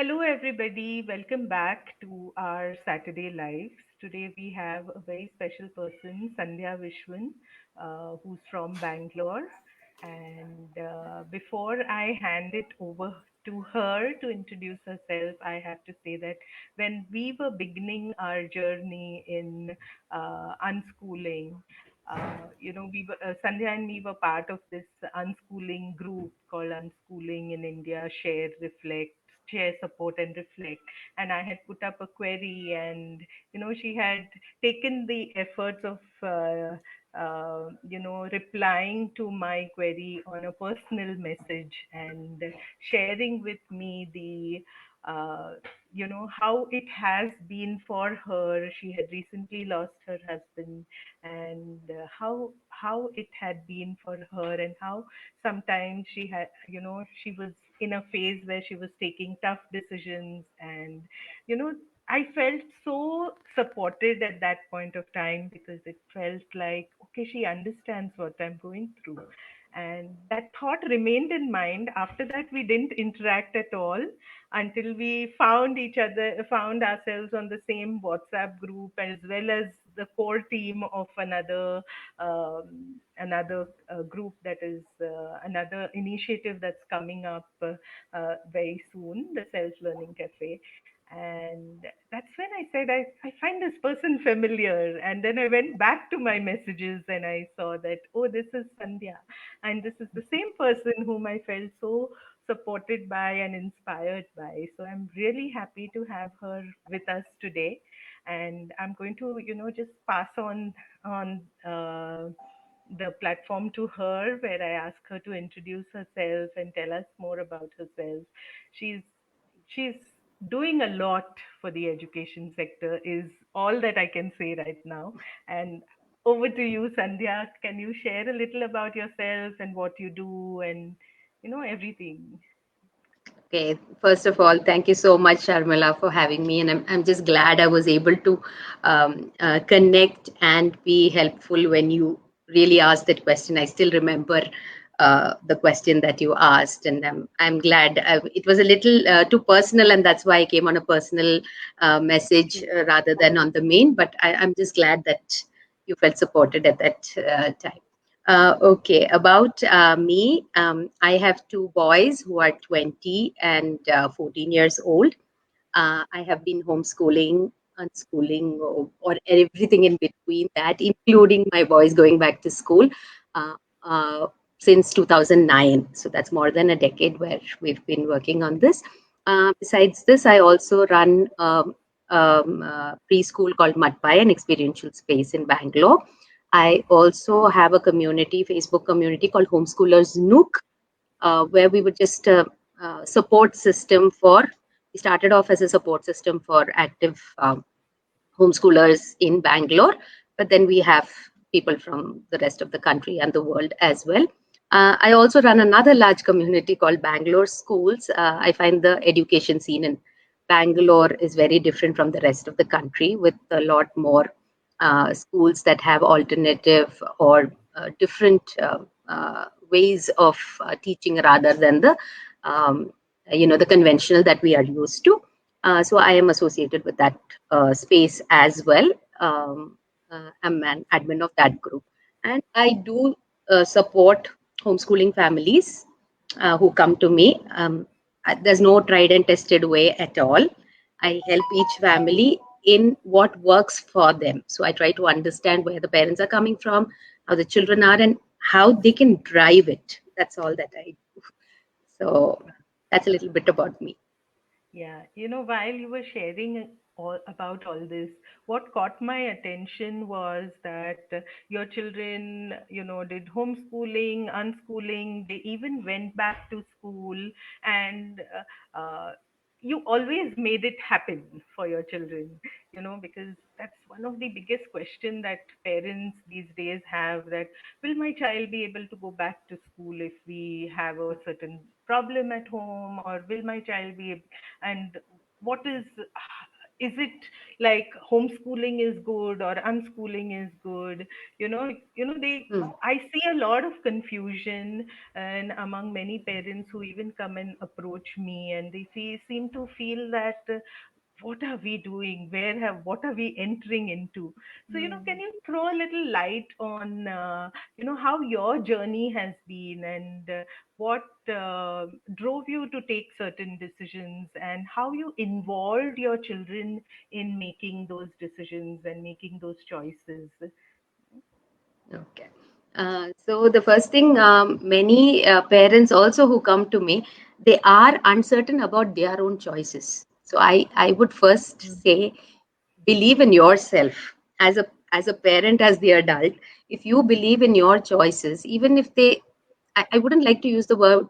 Hello, everybody. Welcome back to our Saturday Lives. Today we have a very special person, Sandhya Viswan, who's from Bangalore. And before I hand it over to her to introduce herself, I have to say that when we were beginning our journey in unschooling, Sandhya and me were part of this unschooling group called Unschooling in India, Share, Reflect, Share, Support, and Reflect. And I had put up a query, and she had taken the efforts of replying to my query on a personal message and sharing with me the how it has been for her. She had recently lost her husband, and how it had been for her, and how sometimes she had, she was in a phase where she was taking tough decisions, and you know I felt so supported at that point of time, because it felt like, okay, she understands what I'm going through. And that thought remained in mind. After that, we didn't interact at all until we found ourselves on the same WhatsApp group, as well as the core team of another group, that is another initiative that's coming up very soon, the Self Learning Cafe. And that's when I said, I find this person familiar. And then I went back to my messages and I saw that, oh, this is Sandhya. And this is the same person whom I felt so supported by and inspired by. So I'm really happy to have her with us today. And I'm going to, just pass on the platform to her, where I ask her to introduce herself and tell us more about herself. She's she's doing a lot for the education sector, is all that I can say right now. And over to you, Sandhya. Can you share a little about yourself and what you do, and everything? Okay, first of all, thank you so much, Sharmila, for having me. And I'm just glad I was able to connect and be helpful when you really asked that question. I still remember the question that you asked, and I'm glad. It was a little too personal, and that's why I came on a personal message rather than on the main. But I'm just glad that you felt supported at that time. Okay, about me, I have two boys who are 20 and 14 years old. I have been homeschooling, unschooling, or everything in between that, including my boys going back to school uh, uh, since 2009. So that's more than a decade where we've been working on this. Besides this, I also run preschool called Mudpie, an experiential space in Bangalore. I also have a community, Facebook community called Homeschoolers Nook, where we were just a, support system for. We started off as a support system for active homeschoolers in Bangalore, but then we have people from the rest of the country and the world as well. I also run another large community called Bangalore Schools. I find the education scene in Bangalore is very different from the rest of the country, with a lot more schools that have alternative or different ways of teaching rather than the the conventional that we are used to. So I am associated with that space as well. I'm an admin of that group, and I do support homeschooling families who come to me. There's no tried and tested way at all. I help each family in what works for them. So I try to understand where the parents are coming from, how the children are, and how they can drive it. That's all that I do. So that's a little bit about me. Yeah, while you were sharing about all this, what caught my attention was that your children, did homeschooling, unschooling, they even went back to school, and you always made it happen for your children, because that's one of the biggest question that parents these days have, that will my child be able to go back to school if we have a certain problem at home, or will my child be, and what is it like homeschooling is good or unschooling is good? They Hmm. I see a lot of confusion and among many parents who even come and approach me, and they seem to feel that what are we doing, what are we entering into? So can Hmm. you throw a little light on how your journey has been, and what drove you to take certain decisions, and how you involved your children in making those decisions and making those choices? Okay. So the first thing, many parents also who come to me, they are uncertain about their own choices. So I would first Mm. say, believe in yourself as a parent, as the adult. If you believe in your choices, even if I wouldn't like to use the word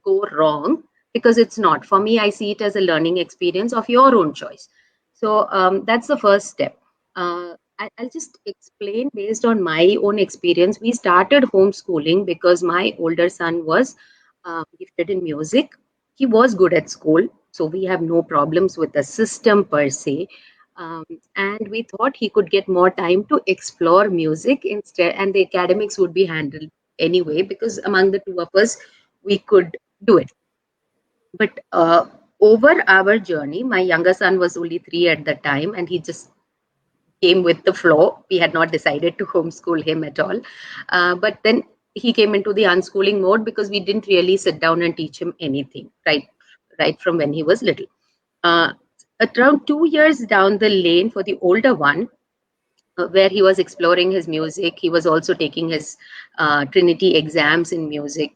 go wrong, because it's not. For me, I see it as a learning experience of your own choice. So that's the first step. I'll just explain based on my own experience. We started homeschooling because my older son was gifted in music. He was good at school, so we have no problems with the system per se. Um, and we thought he could get more time to explore music instead, and the academics would be handled anyway, because among the two of us, we could do it. But over our journey, my younger son was only 3 at the time, and he just came with the flow. We had not decided to homeschool him at all. But then he came into the unschooling mode because we didn't really sit down and teach him anything, right from when he was little. Uh, Around 2 years down the lane for the older one, where he was exploring his music. He was also taking his Trinity exams in music.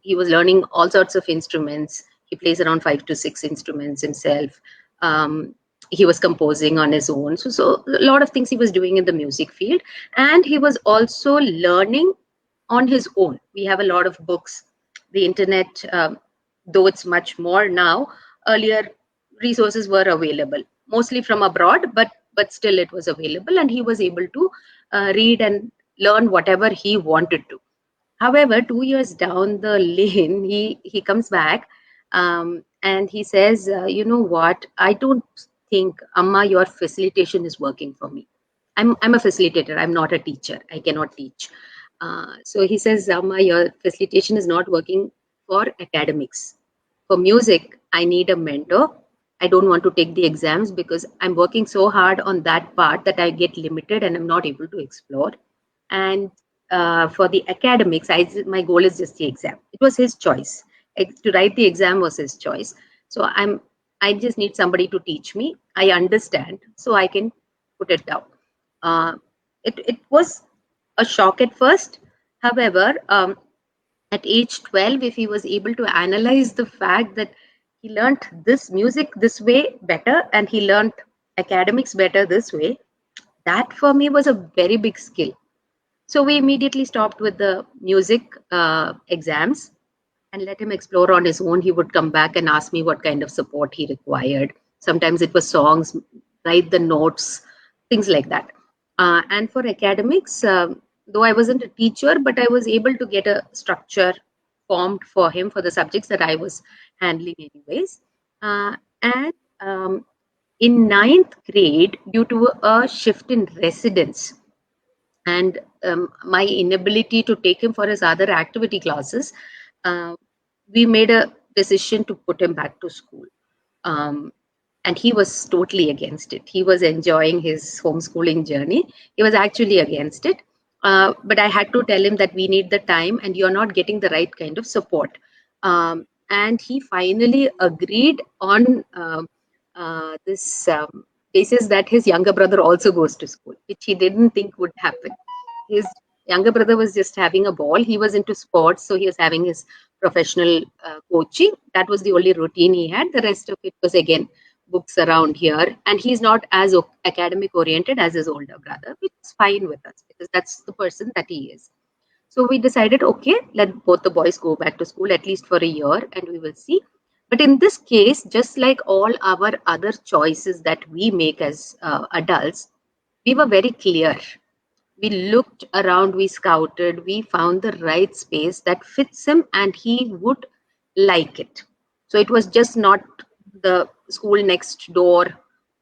He was learning all sorts of instruments. He plays around 5 to 6 instruments himself. Um, he was composing on his own. So a lot of things he was doing in the music field. And he was also learning on his own. We have a lot of books. The internet, though it's much more now, earlier resources were available, mostly from abroad, but still it was available, and he was able to read and learn whatever he wanted to. However, 2 years down the lane, he comes back, and he says, "You know what? I don't think, Amma, your facilitation is working for me. I'm a facilitator. I'm not a teacher. I cannot teach." So he says, "Amma, your facilitation is not working for academics. For music, I need a mentor. I don't want to take the exams because I'm working so hard on that part that I get limited and I'm not able to explore. And for the academics, my goal is just the exam." It was his choice. To write the exam was his choice. So I just need somebody to teach me. I understand, so I can put it down. Uh, it was a shock at first. However, at age 12, if he was able to analyze the fact that he learned this music this way better and he learned academics better this way, that for me was a very big skill. So we immediately stopped with the music exams and let him explore on his own. He would come back and ask me what kind of support he required. Sometimes it was songs, write the notes, things like that. And for academics, though I wasn't a teacher, but I was able to get a structure formed for him for the subjects that I was handling, anyways. And in ninth grade, due to a shift in residence, and my inability to take him for his other activity classes, uh, we made a decision to put him back to school. Um, and he was totally against it. He was enjoying his homeschooling journey. He was actually against it. But I had to tell him that we need the time and you're not getting the right kind of support. And he finally agreed on this basis that his younger brother also goes to school, which he didn't think would happen. His younger brother was just having a ball. He was into sports, so he was having his professional coaching. That was the only routine he had. The rest of it was again books around here, and he's not as academic oriented as his older brother, which is fine with us because that's the person that he is. So we decided, okay, let both the boys go back to school at least for a year, and we will see. But in this case, just like all our other choices that we make as adults, we were very clear. We looked around, we scouted, we found the right space that fits him and he would like it. So it was just not the school next door,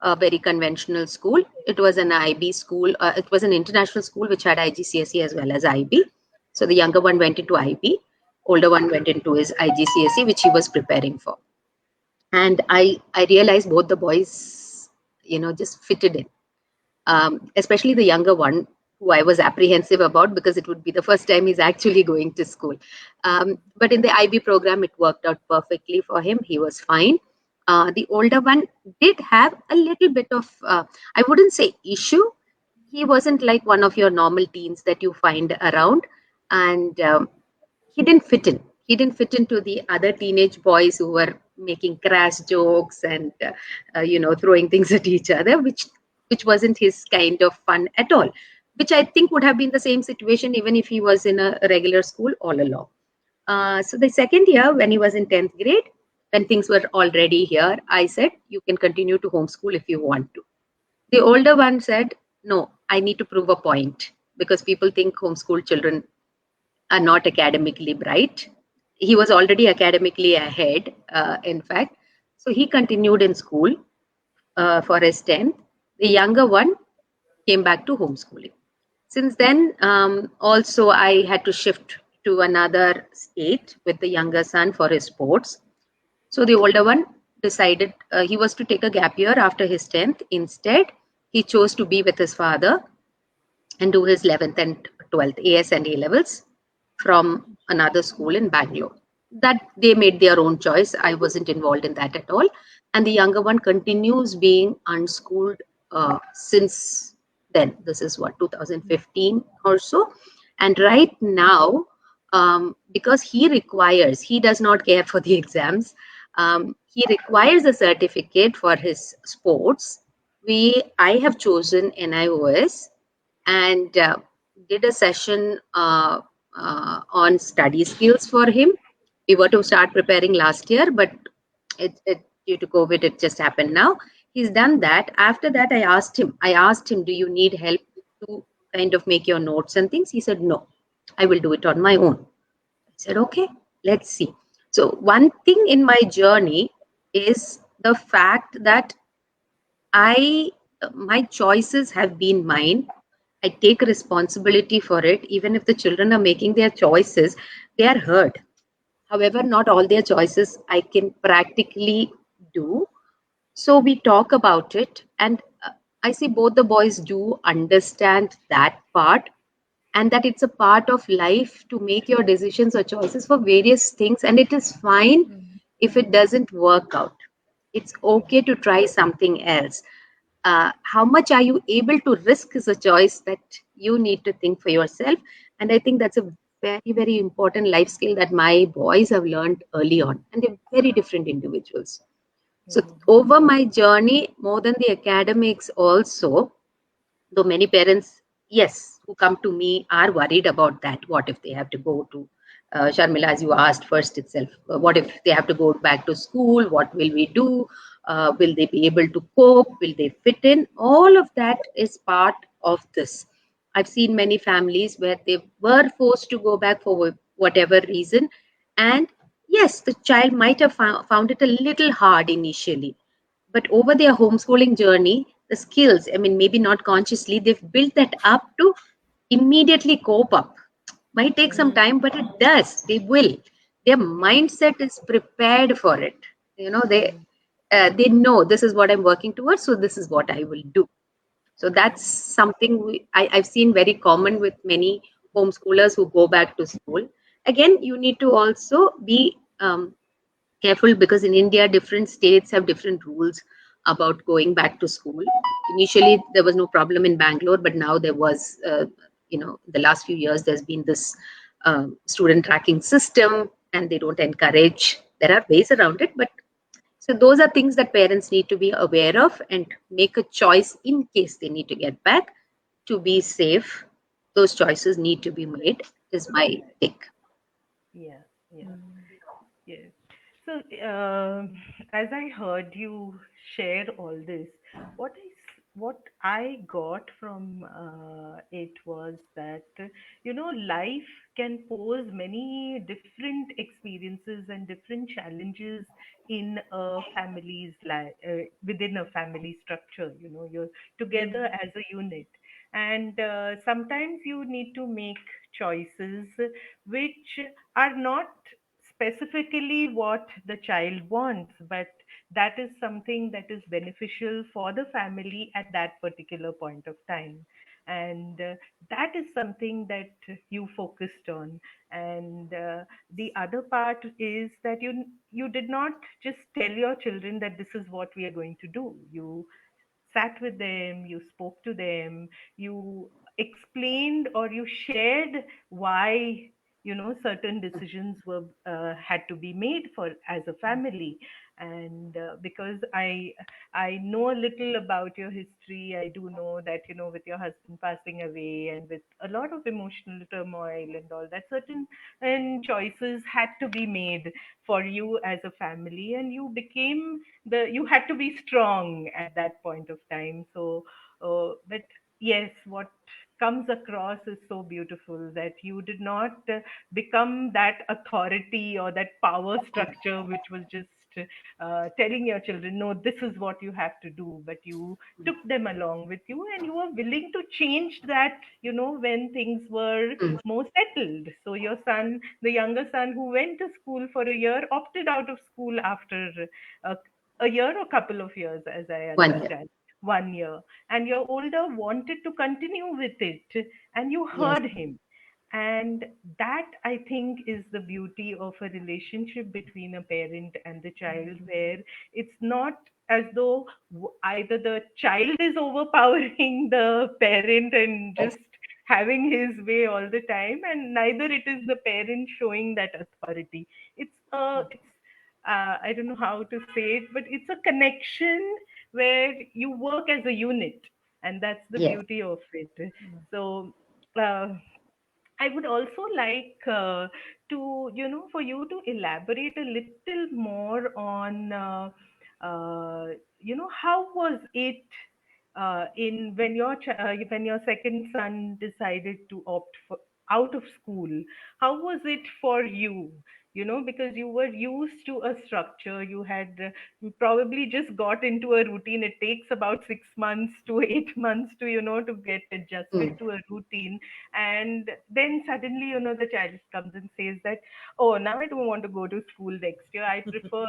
a very conventional school. It was an IB school. It was an international school which had IGCSE as well as IB. So the younger one went into IB, older one went into his IGCSE, which he was preparing for. And I realized both the boys, just fitted in, especially the younger one, who I was apprehensive about because it would be the first time he's actually going to school. But in the IB program, it worked out perfectly for him. He was fine. The older one did have a little bit of, I wouldn't say issue. He wasn't like one of your normal teens that you find around. And he didn't fit in. He didn't fit into the other teenage boys who were making crass jokes and throwing things at each other, which wasn't his kind of fun at all. Which I think would have been the same situation even if he was in a regular school all along. So the second year, when he was in 10th grade, when things were already here, I said, you can continue to homeschool if you want to. The older one said, no, I need to prove a point because people think homeschool children are not academically bright. He was already academically ahead, in fact. So he continued in school for his 10th. The younger one came back to homeschooling. Since then, also I had to shift to another state with the younger son for his sports. So the older one decided he was to take a gap year after his 10th. Instead, he chose to be with his father and do his 11th and 12th AS and A levels from another school in Bangalore. That they made their own choice. I wasn't involved in that at all. And the younger one continues being unschooled since then. This is what, 2015 or so. And right now, because he does not care for the exams, he requires a certificate for his sports. I have chosen NIOS and did a session on study skills for him. We were to start preparing last year, but due to COVID, it just happened now. He's done that. After that, I asked him, do you need help to kind of make your notes and things? He said, no, I will do it on my own. I said, okay, let's see. So, one thing in my journey is the fact that my choices have been mine. I take responsibility for it. Even if the children are making their choices, they are heard. However, not all their choices I can practically do. So we talk about it, and I see both the boys do understand that part, and that it's a part of life to make your decisions or choices for various things, and it is fine Mm. if it doesn't work out. It's okay to try something else. How much are you able to risk is a choice that you need to think for yourself. And I think that's a very, very important life skill that my boys have learned early on. And they're very different individuals. So, Mm. over my journey, more than the academics, also, though many parents, yes, who come to me are worried about that. What if they have to go to, Sharmila, as you asked first itself, what if they have to go back to school? What will we do? Will they be able to cope? Will they fit in? All of that is part of this. I've seen many families where they were forced to go back for whatever reason. And yes, the child might have found it a little hard initially, but over their homeschooling journey, the skills, I mean, maybe not consciously, they've built that up to immediately cope up. Might take some Mm. time, but it does. They will. Their Yeah. mindset is prepared for it. You know, Mm. they know this is what I'm working towards, so this is what I will do. So that's Yeah. something I've seen very common with many homeschoolers who go back to school. Again, you need to also be careful because in India, different states have different rules about going back to school. Initially, there was no problem in Bangalore, but now there was, the last few years, there's been this student tracking system, and they don't encourage. There are ways around it, but so those are things that parents need to be aware of and make a choice in case they need to get back to be safe. Those choices need to be made, is my take. Yeah. Yeah. Yes. So, as I heard you share all this, what I what I got from it was that, life can pose many different experiences and different challenges in a family's life, within a family structure. You're together as a unit. And sometimes you need to make choices which are not specifically what the child wants, but that is something that is beneficial for the family at that particular point of time. And that is something that you focused on. And the other part is that you did not just tell your children that this is what we are going to do. You sat with them, you spoke to them, you explained or you shared why certain decisions were had to be made for as a family. And because I know a little about your history, I do know that with your husband passing away and with a lot of emotional turmoil and all that, certain and choices had to be made for you as a family, and you had to be strong at that point of time. So but yes, what comes across is so beautiful, that you did not become that authority or that power structure which was just telling your children, no, this is what you have to do, but you took them along with you, and you were willing to change that when things were Mm. more settled. So your son, the younger son who went to school for a year, opted out of school after a, a year or couple of years, as I 1 year. understand. 1 year. And your older wanted to continue with it, and you Yes. heard him. And that, I think, is the beauty of a relationship between a parent and the child, where it's not as though either the child is overpowering the parent and Yes. just having his way all the time, and neither it is the parent showing that authority. It's I don't know how to say it, but it's a connection where you work as a unit, and that's the Yes. beauty of it. So uh, I would also like for you to elaborate a little more on, how was it in when your second son decided to opt for out of school. How was it for you? Because you were used to a structure, you had you probably just got into a routine. It takes about 6 months to 8 months to to get adjusted Mm. to a routine. And then suddenly the child comes and says that, oh, now I don't want to go to school next year, I prefer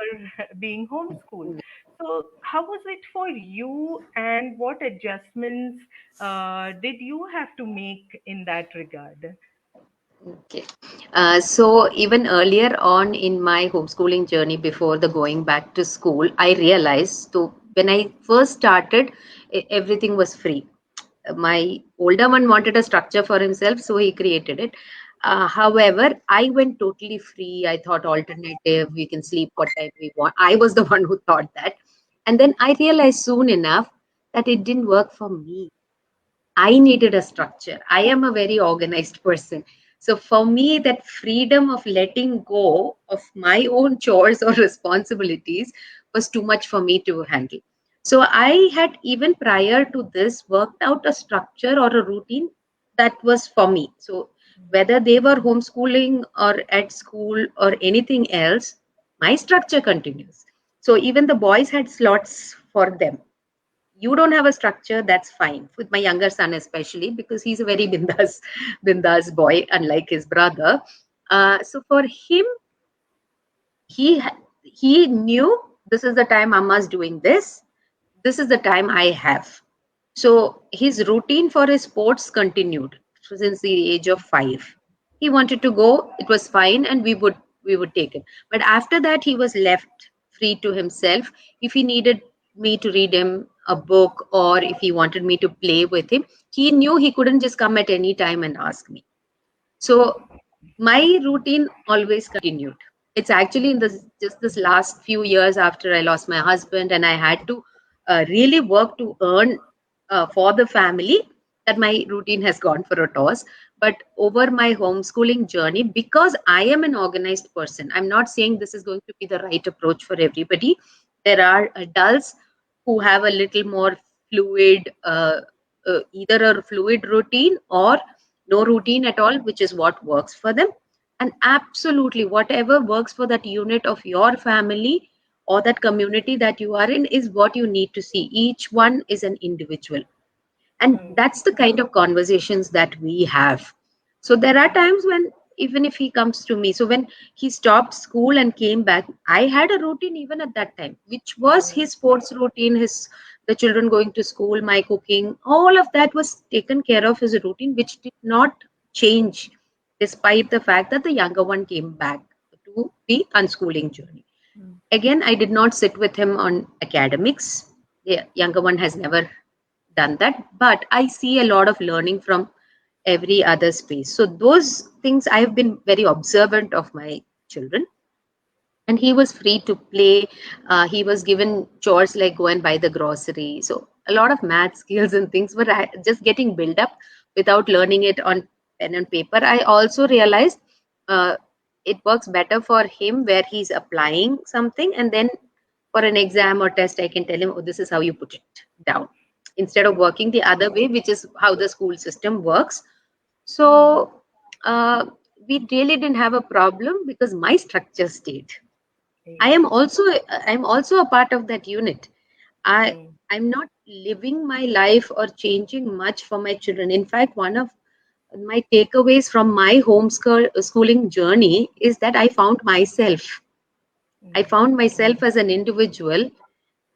being homeschooled. So how was it for you, and what adjustments did you have to make in that regard? Okay. So even earlier on in my homeschooling journey, before the going back to school, I realized, so when I first started, everything was free. My older one wanted a structure for himself, so he created it. However, I went totally free. I thought alternative, we can sleep what time we want. I was the one who thought that. And then I realized soon enough that it didn't work for me. I needed a structure. I am a very organized person. So for me, that freedom of letting go of my own chores or responsibilities was too much for me to handle. So I had, even prior to this, worked out a structure or a routine that was for me. So whether they were homeschooling or at school or anything else, my structure continues. So even the boys had slots for them. You don't have a structure, that's fine, with my younger son especially, because he's a very bindas boy, unlike his brother. So for him, he knew, this is the time mama's doing this, this is the time I have. So his routine for his sports continued since the age of 5. He wanted to go, it was fine, and we would take it. But after that, he was left free to himself. If he needed me to read him a book, or if he wanted me to play with him, he knew he couldn't just come at any time and ask me. So my routine always continued. It's actually in this, just this last few years, after I lost my husband and I had to really work to earn for the family, that my routine has gone for a toss. But over my homeschooling journey, because I am an organized person, I'm not saying this is going to be the right approach for everybody. There are adults who have a little more fluid, either a fluid routine or no routine at all, which is what works for them. And absolutely, whatever works for that unit of your family or that community that you are in is what you need to see. Each one is an individual, and mm, that's the kind of conversations that we have. So there are times when, even if he comes to me, so when he stopped school and came back, I had a routine even at that time, which was mm, his sports routine, his the children going to school, my cooking, all of that was taken care of as a routine, which did not change despite the fact that the younger one came back to the unschooling journey. mm, Again, I did not sit with him on academics. The younger one has never done that, but I see a lot of learning from every other space. So those things, I've been very observant of my children, and he was free to play. He was given chores like go and buy the grocery. So a lot of math skills and things were just getting built up without learning it on pen and paper. I also realized uh, it works better for him where he's applying something, and then for an exam or test, I can tell him, oh, this is how you put it down, instead of working the other way, which is how the school system works. mm. So uh, we really didn't have a problem because my structure stayed. I Yeah. am also I'm also a part of that unit. I Mm, I'm not living my life or changing much for my children. In fact, one of my takeaways from my homeschooling journey is that I found myself. I mm, found myself as an individual,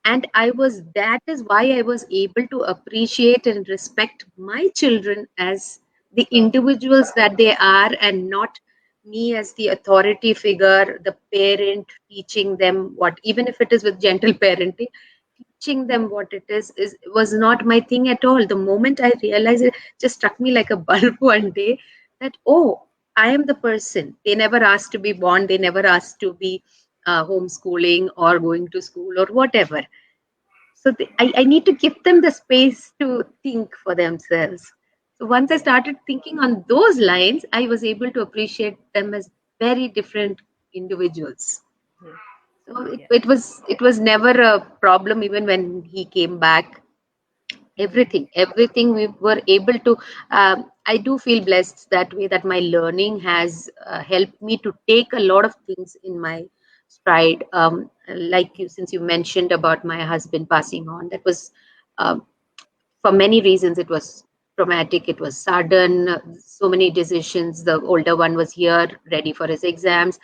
and that is why I was able to appreciate and respect my children as the from individuals that they are, and not me as the authority figure, the parent teaching them what, even if it is with gentle parenting, teaching them what it is was not my thing at all. The moment I realized, it just struck me like a bulb one day, that oh, I am the person. They never asked to be born, they never asked to be homeschooling or going to school or whatever. So I need to give them the space to think for themselves. So once I yeah, started thinking on those lines, I was able to appreciate them as very different individuals. yeah, So yeah. it was never a problem even when he came back. Mm, Everything we were able to. I do feel blessed that way, that my learning has helped me to take a lot of things in my stride. Like you, since you mentioned about my husband passing on, that was um, for many reasons. It was traumatic, it was sudden, so many decisions. The older one was here ready for his exams.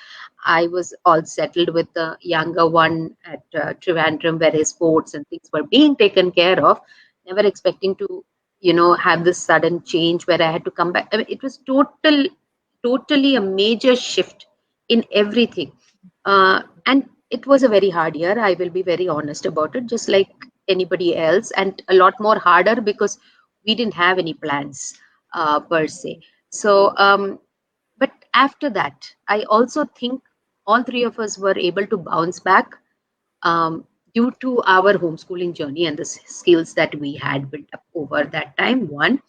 I was all settled with the younger one at Trivandrum, where his sports and things were being taken care of, never expecting to have this sudden change where I had to come back. I mean, it was totally a major shift in everything. And it was a very hard year. I will be very honest about it, just like anybody else, and a lot more harder because we didn't have any plans per se. So, but after that, I also think all three of us were able to bounce back um, due to our homeschooling journey and the skills that we had built up over that time. One,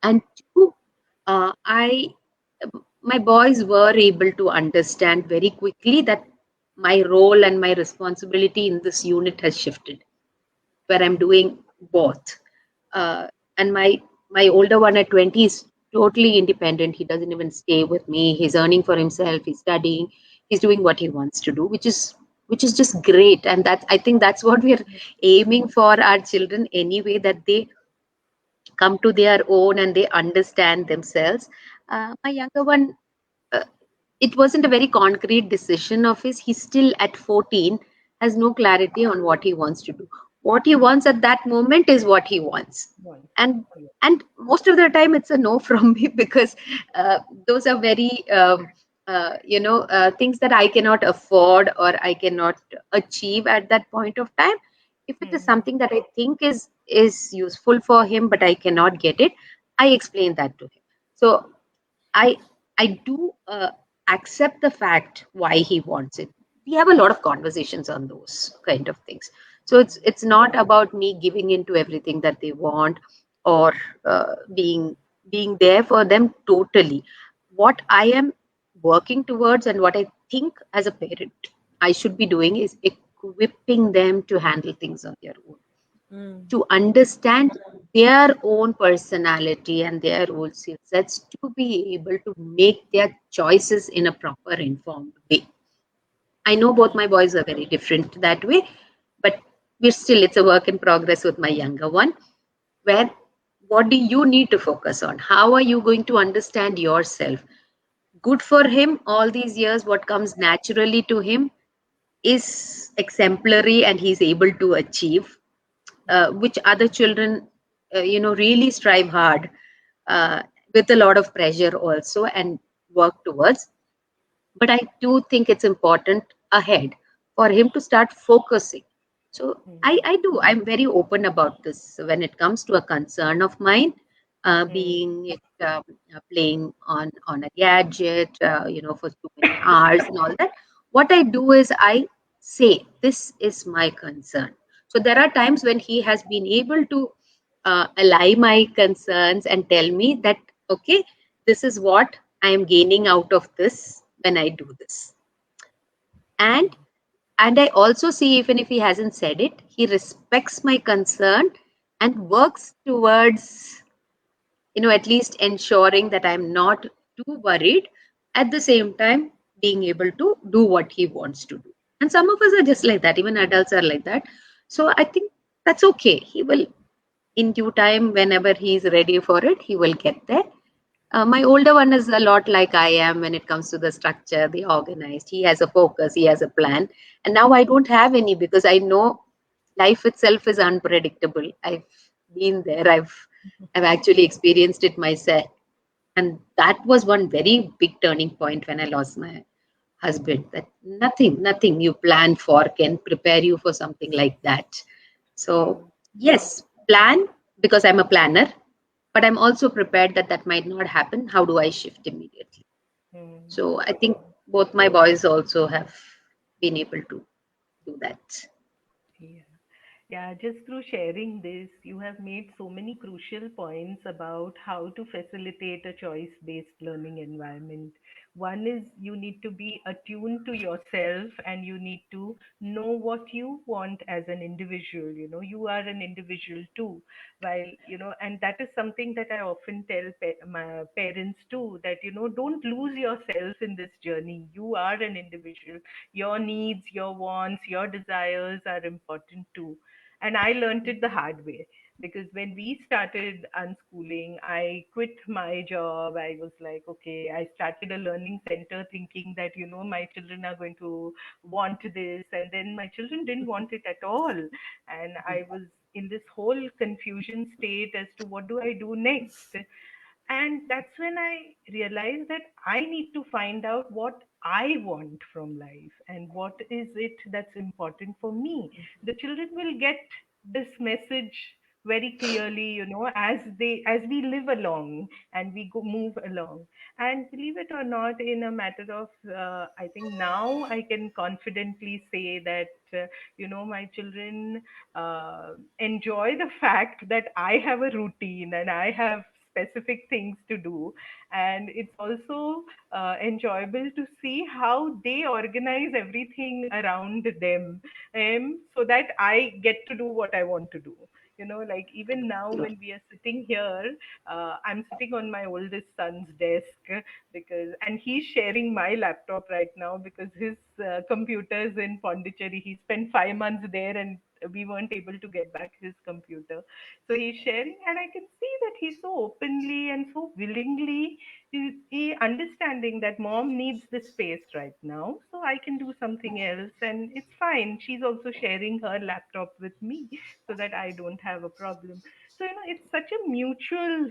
and two, I my boys were able to understand very quickly that my role and my responsibility in this unit has shifted, where I'm mm, doing both. And my older one at 20 is totally independent. He doesn't even stay with me. He's earning for himself. He's studying. He's doing what he wants to do, which is just great. And that's, I think that's what we're aiming for our children anyway, that they come to their own and they understand themselves. My younger one, uh, it wasn't a very concrete decision of his. He's still at 14, has no clarity on what he wants to do. What he wants at that moment is what he wants. one. And Yeah. and most of the time it's a no from me, because those are very things that I cannot afford or I cannot achieve at that point of time. If it is Mm, something that I think is useful for him but I cannot get it, I explain that to him. So I I do accept the fact why he wants it. We have a lot of conversations on those kind of things. So it's not about me giving in to everything that they want, or being there for them totally. What I am working towards and what I think as a parent I should be doing is equipping them to handle things on their own. Mm. to understand their own personality and their own skill sets to be able to make their choices in a proper informed way. I know both my boys are very different that way, but it's a work in progress with my younger one, where what do you need to focus on? How are you going to understand yourself? Good for him, all these years, what comes naturally to him is exemplary and he's able to achieve, which other children, really strive hard uh, with a lot of pressure also and work towards. But I do think it's important ahead for him to start focusing. So Mm. I'm very open about this when it comes to a concern of mine, Mm. being it playing on a gadget, for too many hours and all that. What I do is I say this is my concern. So there are times when he has been able to ally my concerns and tell me that, okay, this is what I am gaining out of this when I do this. And I also see, even if he hasn't said it, he respects my concern and works towards, at least ensuring that I'm not too worried, at the same time being able to do what he wants to do. And some of us are just like that, even adults are like that. So I think that's okay. He will, in due time, whenever he's ready for it, he will get there. My older one is a lot like I am when it comes to the structure, the organized. He has a focus, he has a plan. And now I don't have any because I know life itself is unpredictable. I've been there. I've actually experienced it myself. And that was one very big turning point when I lost my husband. That nothing you plan for can prepare you for something like that. So, True. yes, plan because I'm a planner, but I'm also prepared that that might not happen. How do I shift immediately? Mm. So, I think both my boys also have been able to do that. Yeah. Yeah, just through sharing this, you have made so many crucial points about how to facilitate a choice based learning environment. One is you need to be attuned to yourself and you need to know what you want as an individual. You are an individual too. And that is something that I often tell my parents too, that, don't lose yourself in this journey. You are an individual. Your needs, your wants, your desires are important too. And I learned it the hard way, because when we started unschooling, I quit my job. I was like, okay, I started a learning center thinking that, my children are going to want this. And then my children didn't want it at all. And I was in this whole confusion state as to what do I do next. And that's when I realized that I need to find out what I want from life and what is it that's important for me. The children will get this message very clearly, as we live along and we go move along. And believe it or not, in a matter of I think now I can confidently say that my children enjoy the fact that I have a routine and I have specific things to do. And it's also enjoyable to see how they organize everything around them, so that I get to do what I want to do. Like even now when we are sitting here, I'm sitting on my oldest son's desk, and he's sharing my laptop right now because his computer is in Pondicherry. He spent 5 months there and we weren't able to get back his computer. So he's sharing, and I can see that he's so openly and so willingly he understanding that mom needs this space right now, so I can do something else, and it's fine. She's also sharing her laptop with me so that I don't have a problem. So it's such a mutual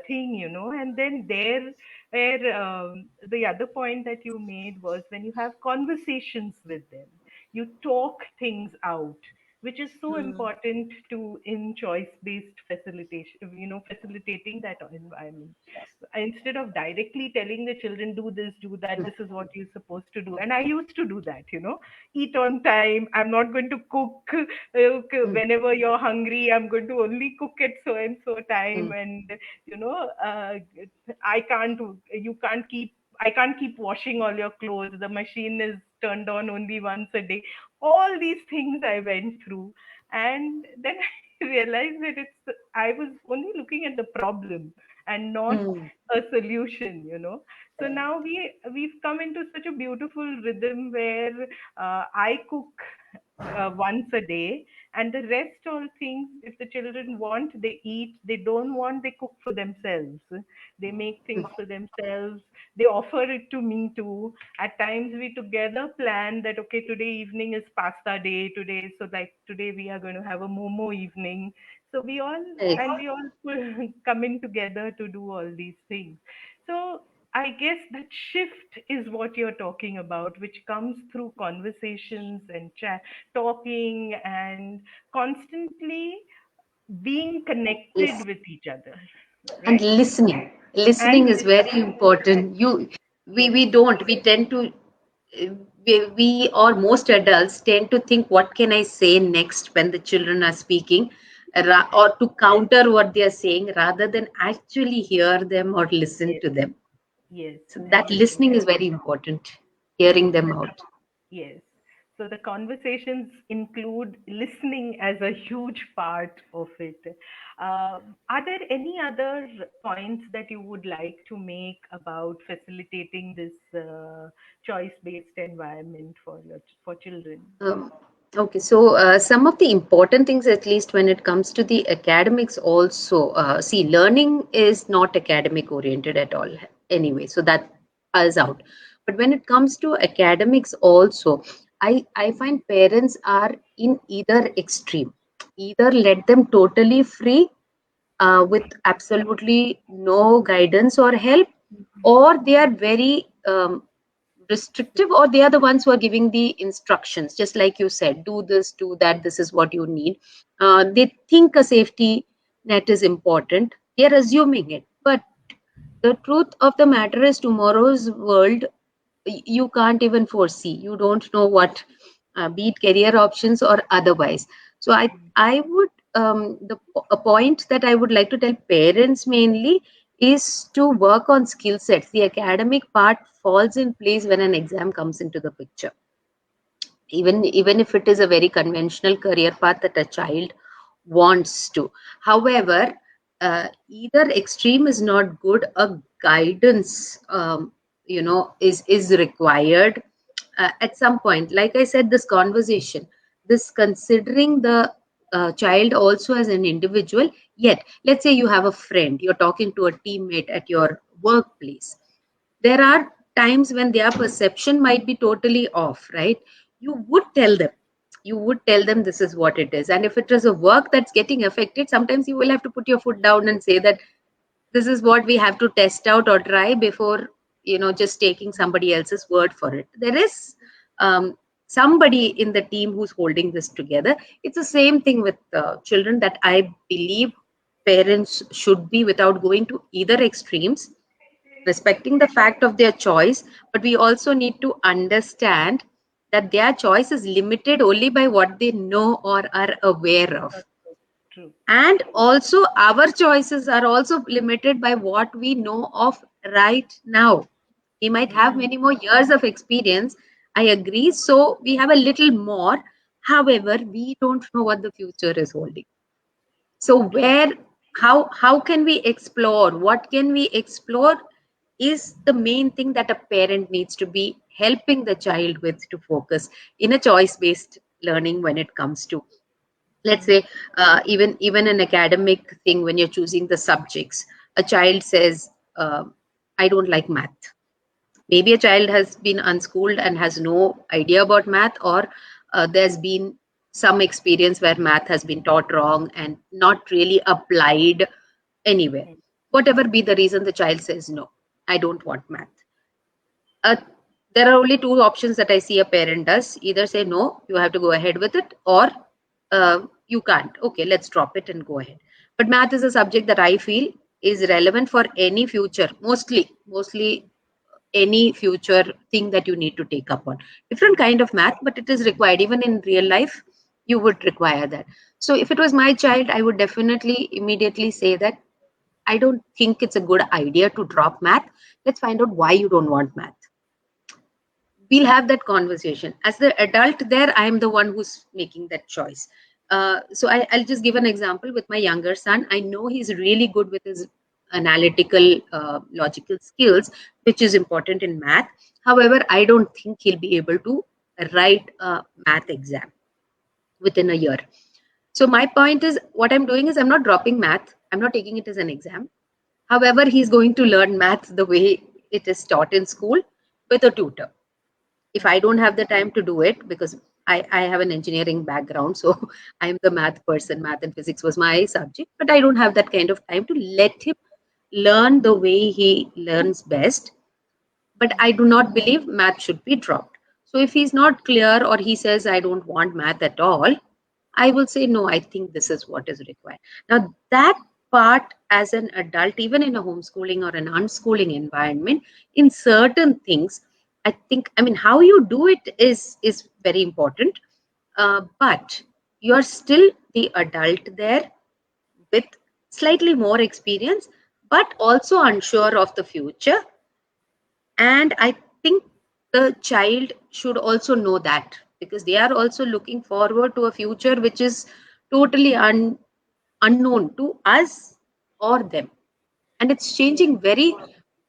thing, and then there where the other point that you made was when you have conversations with them, you talk things out, which is so important to in choice based facilitation, facilitating that environment. Instead of directly telling the children, do this, do that, this is what you're supposed to do. And I used to do that, eat on time, I'm not going to cook whenever you're hungry, I'm going to only cook at so and so time. Mm, And you know uh, I can't you can't keep I can't keep washing all your clothes, the machine is turned on only once a day. All these things I went through. And then I realized that I was only looking at the problem and not Hmm. a solution, you know. So now we've come into such a beautiful rhythm where I cook once a day, and the rest all things, if the children want, they eat. They don't want, they cook for themselves. They make things for themselves. They offer it to me too. At times we together plan that, okay, today evening is pasta day today, so like today we are going to have a momo evening. So we all, Right. and we all come in together to do all these things. So I guess that shift is what you're talking about, which comes through conversations and chat, talking, and constantly being connected Yes. with each other, And right? listening And is very important. yes, We don't, we tend to, we or most adults tend to think, what can I say next when the children are speaking, or to counter what they are saying, rather than actually hear them or listen yes, to them. yes, So that listening absolutely. is very important, hearing them The out. Yes. So the conversations include listening as a huge part of it. Are there any other points that you would like to make about facilitating this choice-based environment for children? Um, okay, so some of the important things, at least when it comes to the academics, also see, learning is not academic oriented at all, anyway. So that is out. But when it comes to academics, also, I find parents are in either extreme. Either let them totally free, with absolutely no guidance or help, or they are very restrictive, or they are the ones who are giving the instructions, just like you said, do this, do that, this is what you need. They think a safety net is important, they are assuming it, but the truth of the matter is, tomorrow's world, you can't even foresee. You don't know what, be it career options or otherwise. So I would, a point that I would like to tell parents mainly is to work on skill sets. The academic part falls in place when an exam comes into the picture, even if it is a very conventional career path that a child wants to. However, either extreme is not good. A guidance, is required at some point. Like I said, this conversation, this considering the child also as an individual. Yet, let's say you have a friend, you're talking to a teammate at your workplace. There are times when their perception might be totally off, right? You would tell them this is what it is, and if it is a work that's getting affected, sometimes you will have to put your foot down and say that this is what we have to test out or try before, just taking somebody else's word for it. There is somebody in the team who's holding this together. It's the same thing with children, that I believe parents should be, without going to either extremes, respecting the fact of their choice, but we also need to understand that their choice is limited only by what they know or are aware of. True. And also, our choices are also limited by what we know of right now. We might have Mm, many more years of experience. I agree. So we have a little more. However, we don't know what the future is holding. So true. where, how can we explore, what can we explore, is the main thing that a parent needs to be helping the child with, to focus in a choice based learning. When it comes to, let's Mm, say, even an academic thing, when you're choosing the subjects, a child says, I don't like math. Maybe a child has been unschooled and has no idea about math, or there's been some experience where math has been taught wrong and not really applied anywhere. mm, Whatever be the reason, the child says, no, I don't want math. uh, there are only two options that I see a parent does: either say, no, you have to go ahead with it, or you can't. Okay, let's drop it and go ahead. But math is a subject that I feel is relevant for any future, mostly any future thing that you need to take up on. Different mm, kind of math, but it is required. Even in real life, you would require that. So if it was my child, I would definitely immediately say that I don't think it's a good idea to drop math. Let's find out why you don't want math. We'll have that conversation. As the adult there, I am the one who's making that choice. I'll just give an example with my younger son. I know he's really good with his analytical, logical skills, which is important in math. However, I don't think he'll be able to write a math exam within a year. So my point is, what I'm doing is I'm not dropping math. I'm not taking it as an exam. However, he's going to learn math the way it is taught in school with a tutor. If I don't have the time to do it, because I have an engineering background, so I'm the math person. Math and physics was my subject, but I don't have that kind of time to let him learn the way he learns best. But I do not believe math should be dropped. So if he's not clear or he says, I don't want math at all, I will say, no, I think this is what is required. Now, that part as an adult, even in a homeschooling or an unschooling environment, in certain things, I think, I mean, how you do it is very important. But you're still the adult there with slightly more experience, but also unsure of the future. And I think the child should also know that, because they are also looking forward to a future which is totally unknown to us or them. And it's Yes. changing very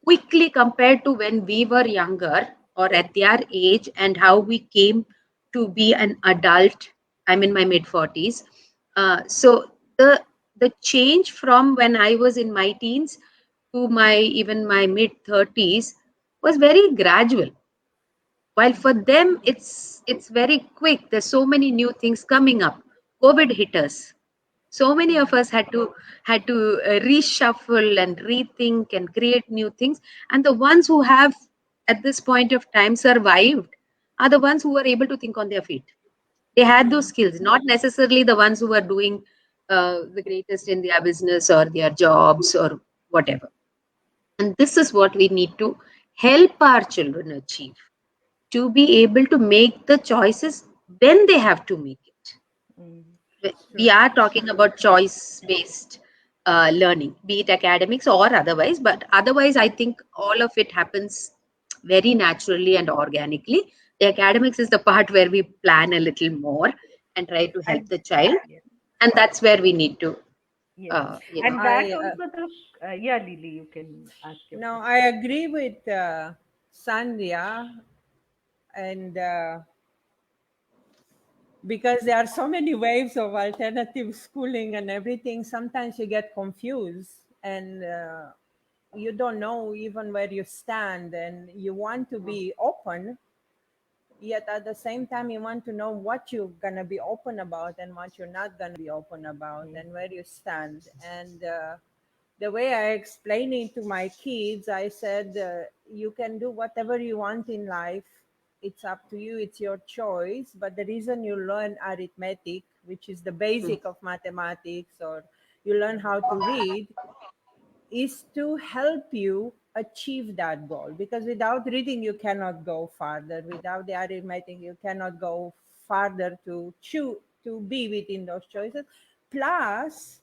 quickly compared to when we were younger or at their age, and how we came to be an adult. I'm in my mid 40s. So the change from when I was in my teens to my even my mid 30s was very gradual, while for them it's very quick. There's so many new things coming up. COVID hit us. So many of us had to reshuffle and rethink and create new things. And the ones who have at this point of time survived are the ones who were able to think on their feet. They had those skills, not necessarily the ones who were doing the greatest in their business or their jobs or whatever. And this is what we need to help our children achieve, to be able to make the choices when they have to make it. Mm. We True. are talking about choice based learning, be it academics or otherwise, but otherwise, I think all of it happens very naturally and organically. The academics is the part where we plan a little more and try to help And the child, yes, and that's where we need to, yes. you know. And that I also the yeah, Lily, you can ask your no, question. I agree with Sandhya, and because there are so many waves of alternative schooling and everything, sometimes you get confused and you don't know even where you stand, and you want to be open, yet at the same time you want to know what you're going to be open about and what you're not going to be open about, Mm. and where you stand. And the way I explain it to my kids, I said, you can do whatever you want in life. It's up to you, it's your choice. But the reason you learn arithmetic, which is the Mm, basic of mathematics, or you learn how to read, is to help you achieve that goal, because without reading you cannot go farther, without the arithmetic you cannot go farther to choose to be within those choices. Plus,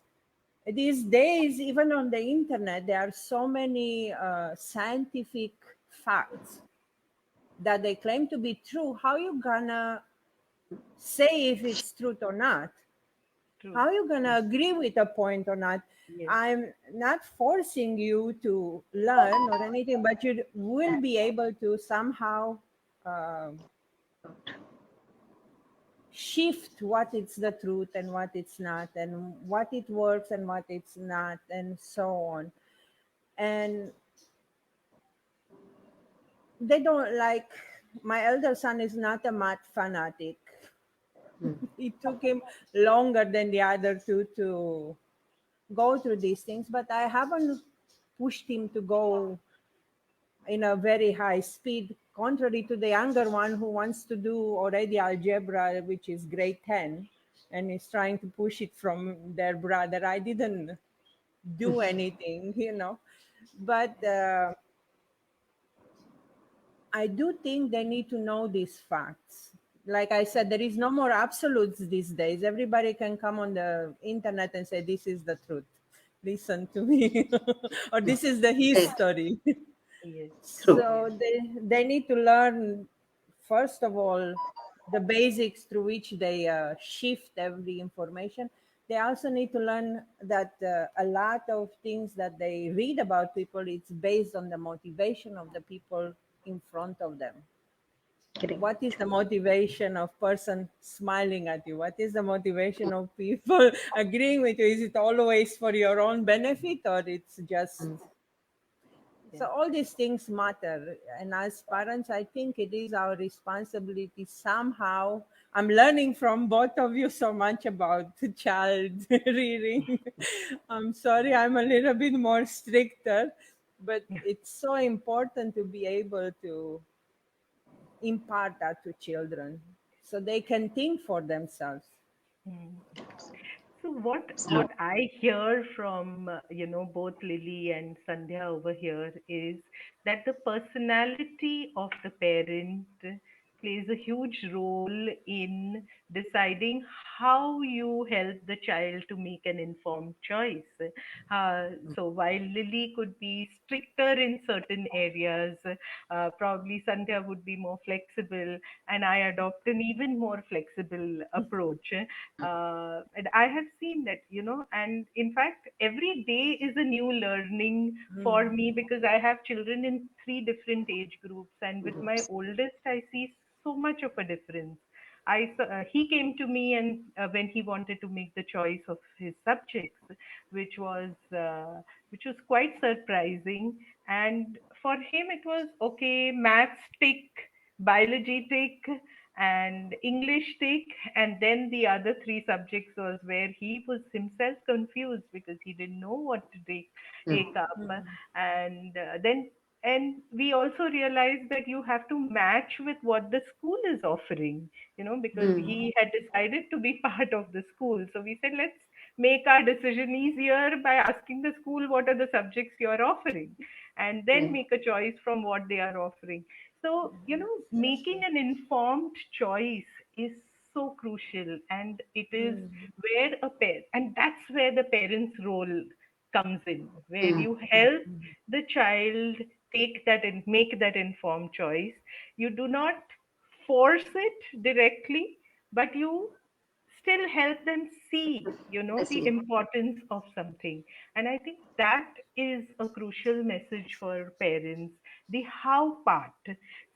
these days, even on the internet, there are so many scientific facts that they claim to be true. How you gonna say if it's truth or not? True. How you gonna agree with a point or not? Yes. I'm not forcing you to learn or anything, but you will be able to somehow uh, shift what it's the truth and what it's not, and what it works and what it's not, and so on. And they don't like, my elder son is not a math fanatic. mm, It took him longer than the other two to go through these things, but I haven't pushed him to go in a very high speed, contrary to the younger one who wants to do already algebra, which is grade 10, and is trying to push it from their brother. I didn't do anything, but I do think they need to know these facts. Like I said, there is no more absolutes these days. Everybody can come on the internet and say, this is the truth. Listen to me. Or mm. this is the Right. history. Yes. True. Yes. So they need to learn, first of all, the basics through which they shift every information. They also need to learn that a lot of things that they read about people, it's based on the motivation of the people in front of them. What is Correct. the motivation of person smiling at you? What is the motivation of people agreeing with you? Is it always for your own benefit, or it's just, Mm. so all these things matter. And as parents, I think it is our responsibility somehow. I'm learning from both of you so much about the child rearing. I'm sorry, I'm a little bit more stricter, but it's so important to be able to impart that to children so they can think for themselves. Mm. So what Absolutely. I hear from both Lily and Sandhya over here is that the personality of the parent plays a huge role in deciding how you help the child to make an informed choice. So while Lily could be stricter in certain areas, probably Sandhya would be more flexible, and I adopt an even more flexible approach. And I have seen that, and in fact, every day is a new learning for me because I have children in three different age groups, and with my oldest, I see so much of a difference. He came to me, and when he wanted to make the choice of his subjects, which was uh, which was quite surprising. And for him, it was okay, maths tick, biology tick, and English take, and then the other three subjects was where he was himself confused because he didn't know what to take Mm. up. And then and we also realized that you have to match with what the school is offering, because Mm. he had decided to be part of the school. So we said, let's make our decision easier by asking the school what are the subjects you're offering, and then Mm. make a choice from what they are offering. So, That's making true. an informed choice is so crucial, and it is where and that's where the parent's role comes in, where Mm. you help the child make that informed choice. You do not force it directly, but you still help them see, I the see. importance of something. And I think that is a crucial message for parents, the how part.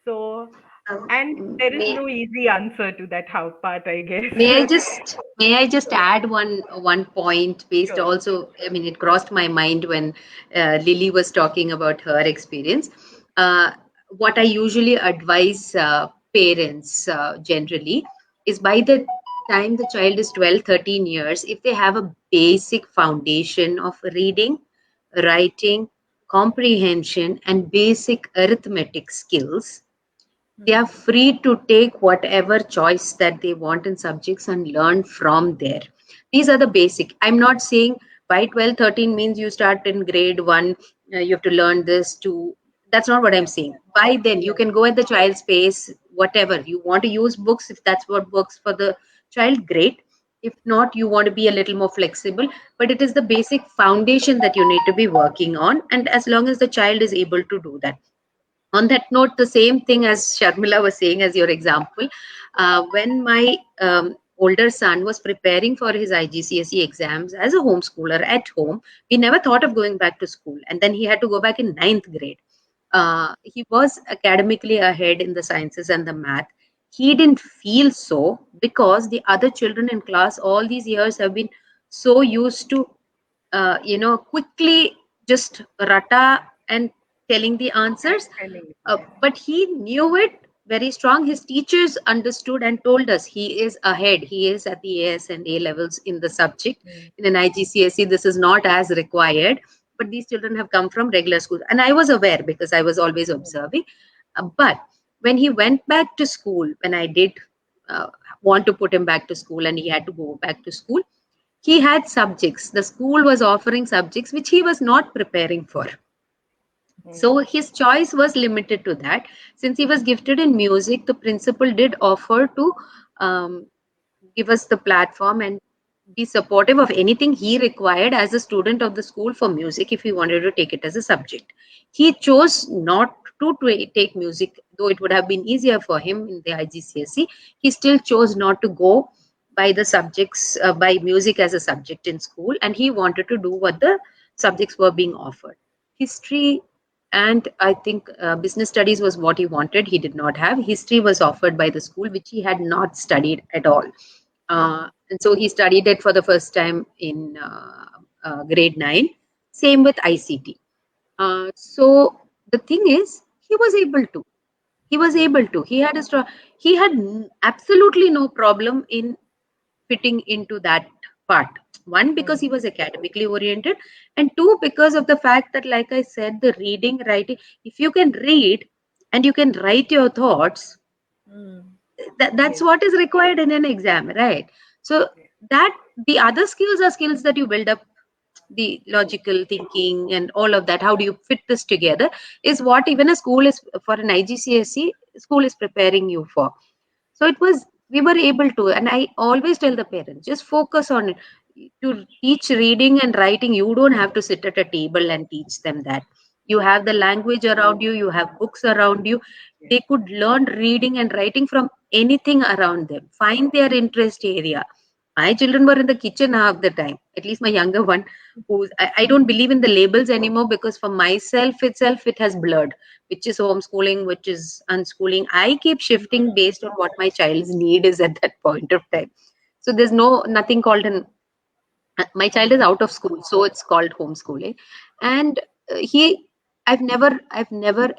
So, and there is May no easy answer to that how part, I May I guess. just add one point based Sure. also. I mean, it crossed my mind when Lily was talking about her experience. Uh, what I usually advise parents generally is by the time the child is 12, 13 years, if they have a basic foundation of reading, writing, comprehension, and basic arithmetic skills, they are free to take whatever choice that they want in subjects and learn from there. These are the basic. I'm not saying by 12, 13 means you start in grade 1, you have to learn this to. That's not what I'm Yeah, saying. By then you yeah, can go at the child's pace, whatever you want to use books. If that's what works for the child, great. If not, you want to be a little more flexible, but it is the basic foundation that you need to be working on, and as long as the child is able to do that. On that note, the same thing as Sharmila was saying as your example, when my older son was preparing for his IGCSE exams as a homeschooler at home, we never thought of going back to school, and then he had to go back in ninth grade. He was academically ahead in the sciences and the math. He didn't feel so because the other children in class all these years have been so used to quickly just rata and telling the And answers. telling, yes. But he knew it very strong. His teachers understood and told us he is ahead. He is at the AS and A levels in the subject. Mm, In an IGCSE, this is not as required. But these children have come from regular schools. And I was aware because I was always observing. But when he went back to school, when I did uh, want to put him back to school and he had to go back to school, he had subjects. The school was offering subjects which he was not preparing for. So mm, his choice was limited to that. Since he was gifted in music, the principal did offer to um, give us the platform and be supportive of anything he required as a student of the school for music if he wanted to take it as a subject. He chose not to take music, though it would have been easier for him in the IGCSE. He still chose not to go by the subjects, by music as a subject in school, and he wanted to do what the subjects were being offered. History and I think business studies was what he wanted. He did not have. History was offered by the school, which he had not studied at all. And so he studied it for the first time in grade 9. Same with ICT. So the thing is, he was able to. He was able to. He had a strong. He had absolutely no problem in fitting into that part. One, because he was academically oriented, and two, because of the fact that, like I said, the reading, writing, if you can read and you can write your thoughts, Mm. that's Yes. what is required in an exam, right? So Yes. that the other skills are skills that you build up, the logical thinking and all of that. How do you fit this together is what even a school is, for an IGCSE school is preparing you for. So it was, we were able to, and I always tell the parents, just focus on it. To teach reading and writing, you don't have to sit at a table and teach them that. You have the language around you, you have books around you. Yes. They could learn reading and writing from anything around them, find their interest area. My children were in the kitchen half the time, at least my younger one, who's I don't believe in the labels anymore, because for myself itself it has blurred, which is homeschooling, which is unschooling. I keep shifting based on what my child's need is at that point of time. So there's nothing called an, my child is out of school, so it's called homeschooling. And he, I've never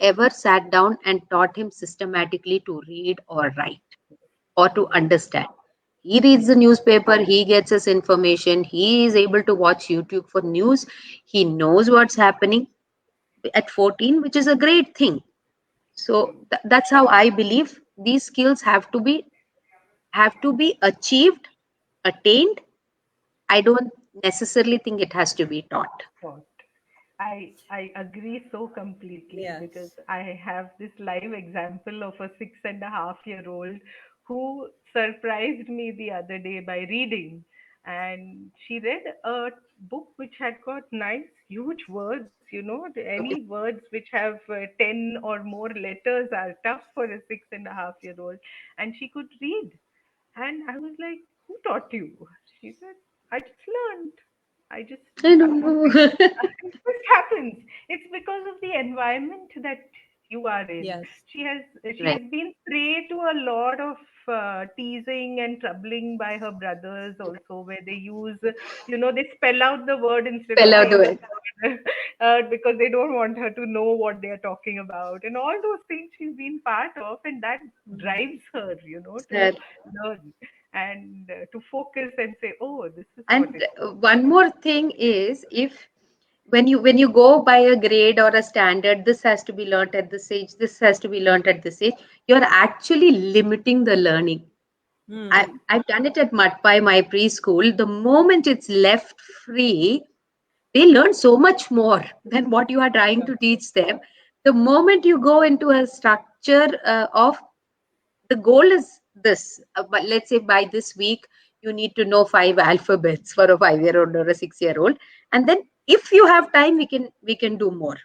ever sat down and taught him systematically to read or write or to understand. He reads the newspaper, he gets his information, he is able to watch YouTube for news, he knows what's happening at 14, which is a great thing. So that's how I believe these skills have to be achieved, attained. I don't necessarily think it has to be taught. Thought. I agree so completely because Yes. I have this live example of a 6.5-year-old who surprised me the other day by reading. And she read a book which had got nice, huge words. Any Okay. words which have 10 or more letters are tough for a 6.5-year-old. And she could read. And I was like, who taught you? She said, I just learned. I just I don't happened. know. It just happens. It's because of the environment that you are in. Yes. She Right. has been prey to a lot of teasing and troubling by her brothers also, where they use, they spell out the word instead of Spell out the saying the word. word because they don't want her to know what they are talking about, and all those things she's been part of, and that Mm. drives her, to Sir. learn and to focus and say, oh, this is what And it one more thing is, if when you go by a grade or a standard, this has to be learnt at this age, this has to be learnt at this age, you're actually limiting the learning. Mm. I've done it at Matpai, my preschool. The moment it's left free, they learn so much more than what you are trying to teach them. The moment you go into a structure of, the goal is this, but let's say by this week you need to know 5 alphabets for a 5-year old or a 6-year old, and then if you have time, we can do more.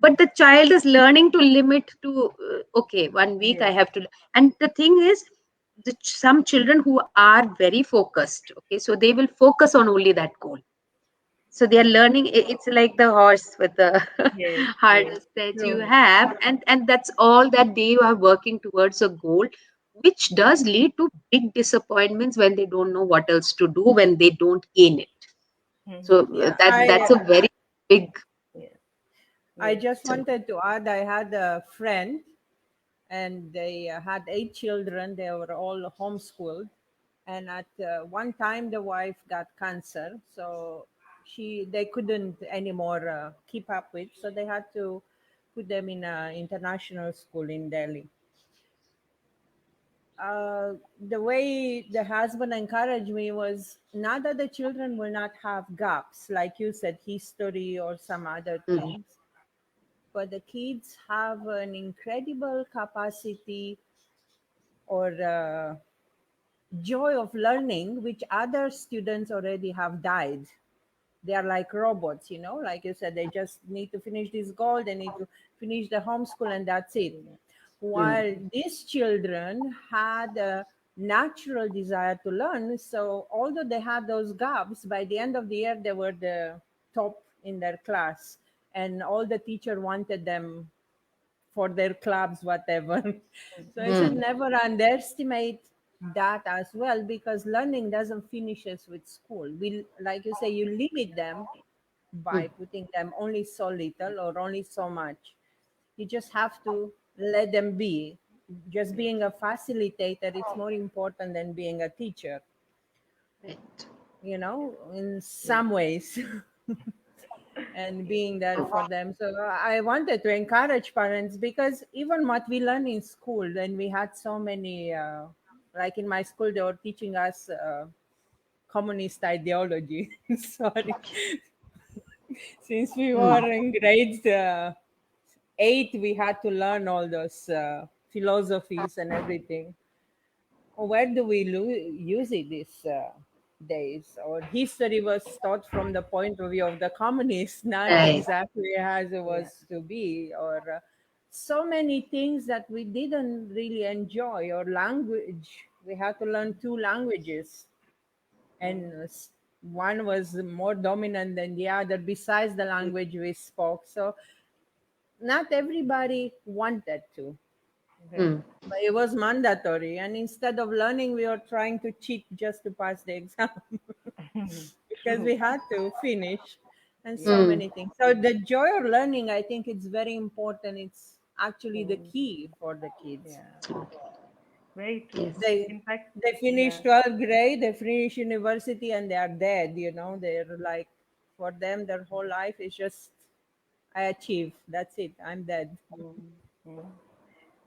But the child is learning to limit to, okay, one week I is. have to. And the thing is, some children who are very focused, okay, so they will focus on only that goal. So they are learning, it's like the horse with the Yes, yes, harness that you True. have, and that's all that they are working towards a goal, which does lead to big disappointments when they don't know what else to do when they don't gain it. So yes. Yeah. that's a very big Yes, I yes. just wanted to add, I had a friend and they had 8 children. They were all homeschooled. And at one time, the wife got cancer. So they couldn't anymore keep up with. So they had to put them in an international school in Delhi. The way the husband encouraged me was not that the children will not have gaps, like you said, history or some other mm, things, but the kids have an incredible capacity or joy of learning, which other students already have died. they are like robots, like you said, they just need to finish this goal, they need to finish the homeschool, and that's it. Mm. While these children had a natural desire to learn, so although they had those gaps, by the end of the year they were the top in their class, and all the teacher wanted them for their clubs, whatever. So I said Mm. never underestimate that as well, because learning doesn't finishes with school. We, like you say, you limit them Mm. by putting them only so little or only so much. You just have to let them be. Just being a facilitator, it's more important than being a teacher, Right. in Yeah. some ways. And being there True. for them. So I wanted to encourage parents, because even what we learn in school, then we had so many, like in my school, they were teaching us communist ideology. Sorry, since we Mm. were in grades eight, we had to learn all those philosophies and everything. Where do we use it these days? Or history was taught from the point of view of the communists, not Right. exactly as it Yeah. was to be. Or so many things that we didn't really enjoy. Or language, we had to learn two languages, and one was more dominant than the other, besides the language we spoke. So not everybody wanted to, Right. Mm. but it was mandatory, and instead of learning, we were trying to cheat just to pass the exam. Because True. we had to finish, and so Yeah. Mm. many things. So the joy of learning, I think it's very important. It's actually the Mm. key for the kids. Yeah. Very true. Yes. they In fact, they finish yeah. 12th grade, they finish university, and they are dead. They're like, for them, their whole life is just, I achieve, that's it, I'm dead. Mm. Mm.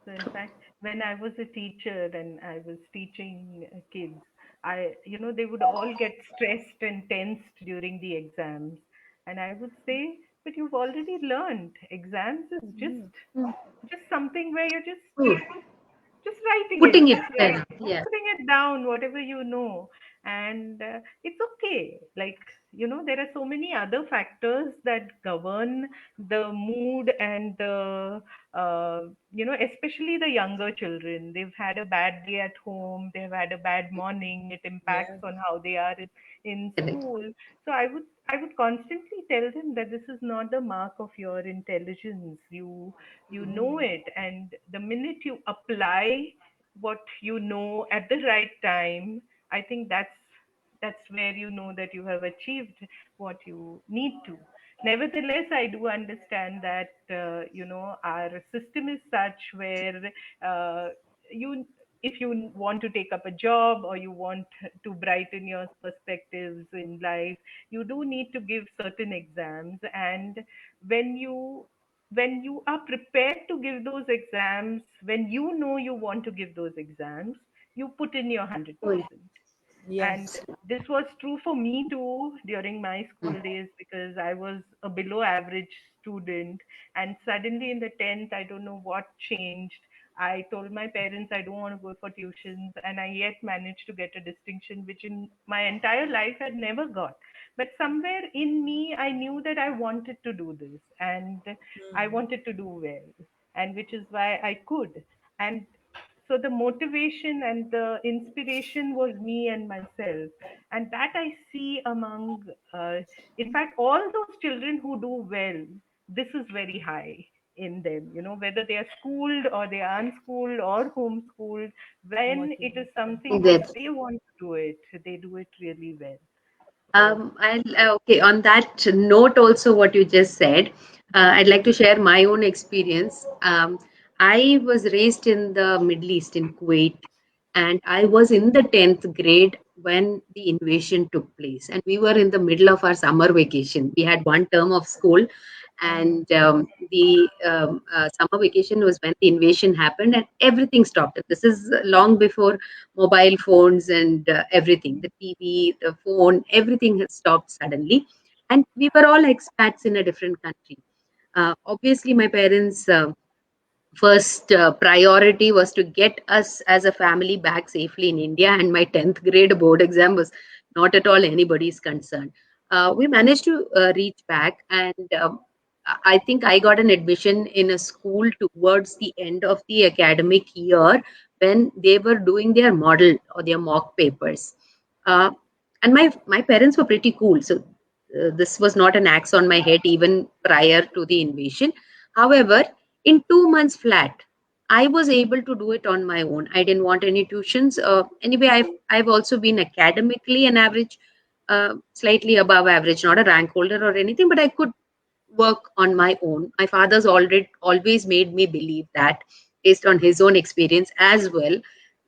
So in fact, when I was a teacher and I was teaching kids, they would all get stressed and tensed during the exams. And I would say, but you've already learned. Exams is Mm. Mm. just something where you're True. just writing it, Putting it just there. Yeah. putting it down, whatever you know. And it's okay. Like, there are so many other factors that govern the mood and especially the younger children. They've had a bad day at home, they've had a bad morning, it impacts Yes. on how they are in Correct. school. So I would constantly tell them that this is not the mark of your intelligence. You know Mm. it, and the minute you apply what you know at the right time, I think that's where you know that you have achieved what you need to. Nevertheless, I do understand that our system is such where uh, you if you want to take up a job or you want to brighten your perspectives in life, you do need to give certain exams. And when you are prepared to give those exams, when you know you want to give those exams, you put in your Oh, 100%. And Yes. this was true for me too during my mm. school days, because I was a below average student. And suddenly in the 10th, I don't know what changed. I told my parents I don't want to go for tuitions, and I yet managed to get a distinction, which in my entire life had never got. But somewhere in me, I knew that I wanted to do this, and I Mm. wanted to do well, and which is why I could. And so the motivation and the inspiration was me and myself. And that I see among, in fact, all those children who do well, this is very high in them, whether they are schooled or they are unschooled or homeschooled. When it is Motivation. something that That's they want to do it, they do it really well. So Okay, on that note, also what you just said, I'd like to share my own experience. I was raised in the Middle East in Kuwait, and I was in the 10th grade when the invasion took place. And we were in the middle of our summer vacation. We had one term of school, mm, and the summer vacation was when the invasion happened, and everything stopped. This is long before mobile phones and everything, the TV, the phone, everything has stopped suddenly. And we were all expats in a different country. Obviously, my parents' first priority was to get us as a family back safely in India. And my 10th grade board exam was not at all anybody's concern. we managed to reach back, and I think I got an admission in a school towards the end of the academic year when they were doing their model or their mock papers. Uh, and my parents were pretty cool, so this was not an axe on my head even prior to the invasion. However, in 2 months flat, I was able to do it on my own. I didn't want any tuitions. Anyway, I've also been academically an average, slightly above average, not a rank holder or anything, but I could work on my own. My father's already always made me believe that, based on his own experience as well,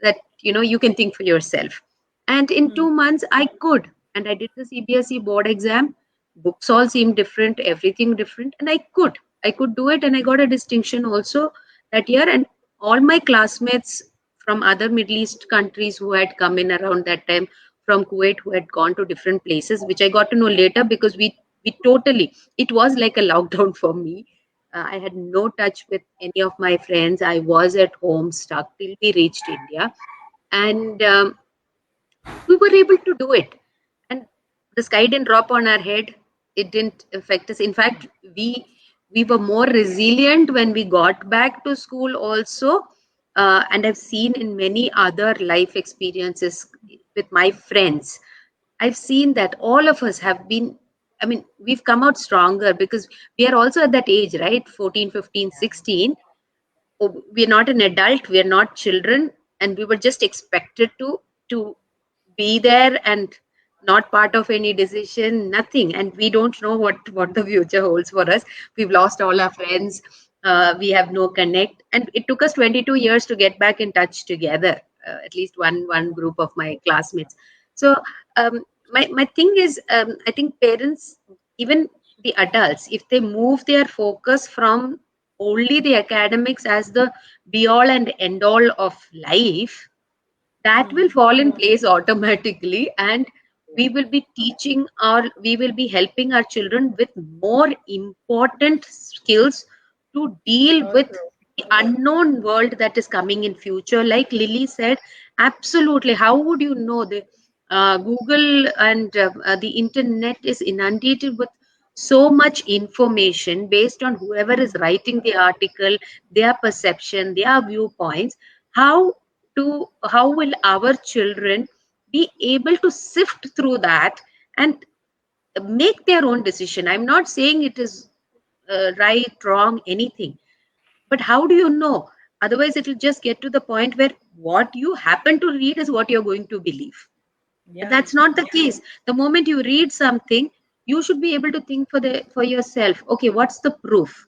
that you can think for yourself. And in Hmm. 2 months, I could, and I did the CBSE board exam. Books all seemed different, everything different, and I could do it, and I got a distinction also that year. And all my classmates from other Middle East countries who had come in around that time, from Kuwait, who had gone to different places, which I got to know later because we totally, it was like a lockdown for me. I had no touch with any of my friends. I was at home stuck till we reached India. And we were able to do it. And the sky didn't drop on our head. It didn't affect us. In fact, we were more resilient when we got back to school also. And I've seen in many other life experiences with my friends, I've seen that all of us have been, I mean, we've come out stronger because we are also at that age, right? 14, 15, Yeah. 16. We're not an adult, we're not children, and we were just expected to be there and not part of any decision, nothing. And we don't know what the future holds for us. We've lost all our friends. We have no connect, and it took us 22 years to get back in touch together, at least one group of my classmates. So my thing is, I think parents, even the adults, if they move their focus from only the academics as the be all and end all of life, that will Hmm. fall in place automatically, and we will be helping our children with more important skills to deal So with true. the unknown world that is coming in future. Like Lily said, absolutely, how would you know? The Google and the internet is inundated with so much information based on whoever is writing the article, their perception, their viewpoints. How how will our children be able to sift through that and make their own decision? I'm not saying it is right, wrong, anything, but how do you know? Otherwise it will just get to the point where what you happen to read is what you're going to believe. But Yeah. that's not the case. The moment you read something, you should be able to think for yourself, okay, what's the proof?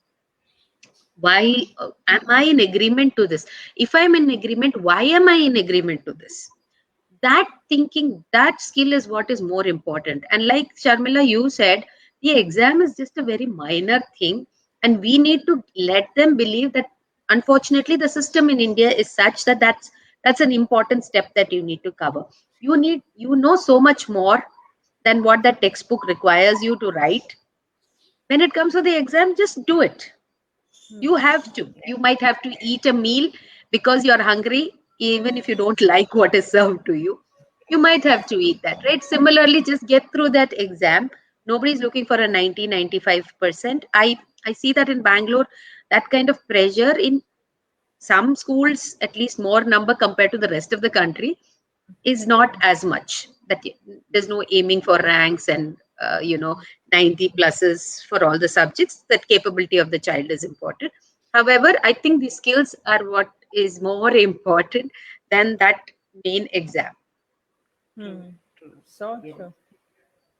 Why am I in agreement to this? If I'm in agreement, why am I in agreement to this? That thinking, that skill is what is more important. And like Sharmila, you said, the exam is just a very minor thing, and we need to let them believe that unfortunately the system in India is such that that's an important step that you need to cover. You know so much more than what that textbook requires you to write. When it comes to the exam, just do it. You Hmm. have to. You might have to eat a meal because you're hungry, even if you don't like what is served to you. You might have to eat that, right? Similarly, just get through that exam. Nobody's looking for a 90-95%. I see that in Bangalore, that kind of pressure in some schools, at least more number compared to the rest of the country, is not as much. There's no aiming for ranks and 90 pluses for all the subjects. That capability of the child is important. However, I think the skills are what is more important than that main exam. True, Hmm. true. So Yes. true.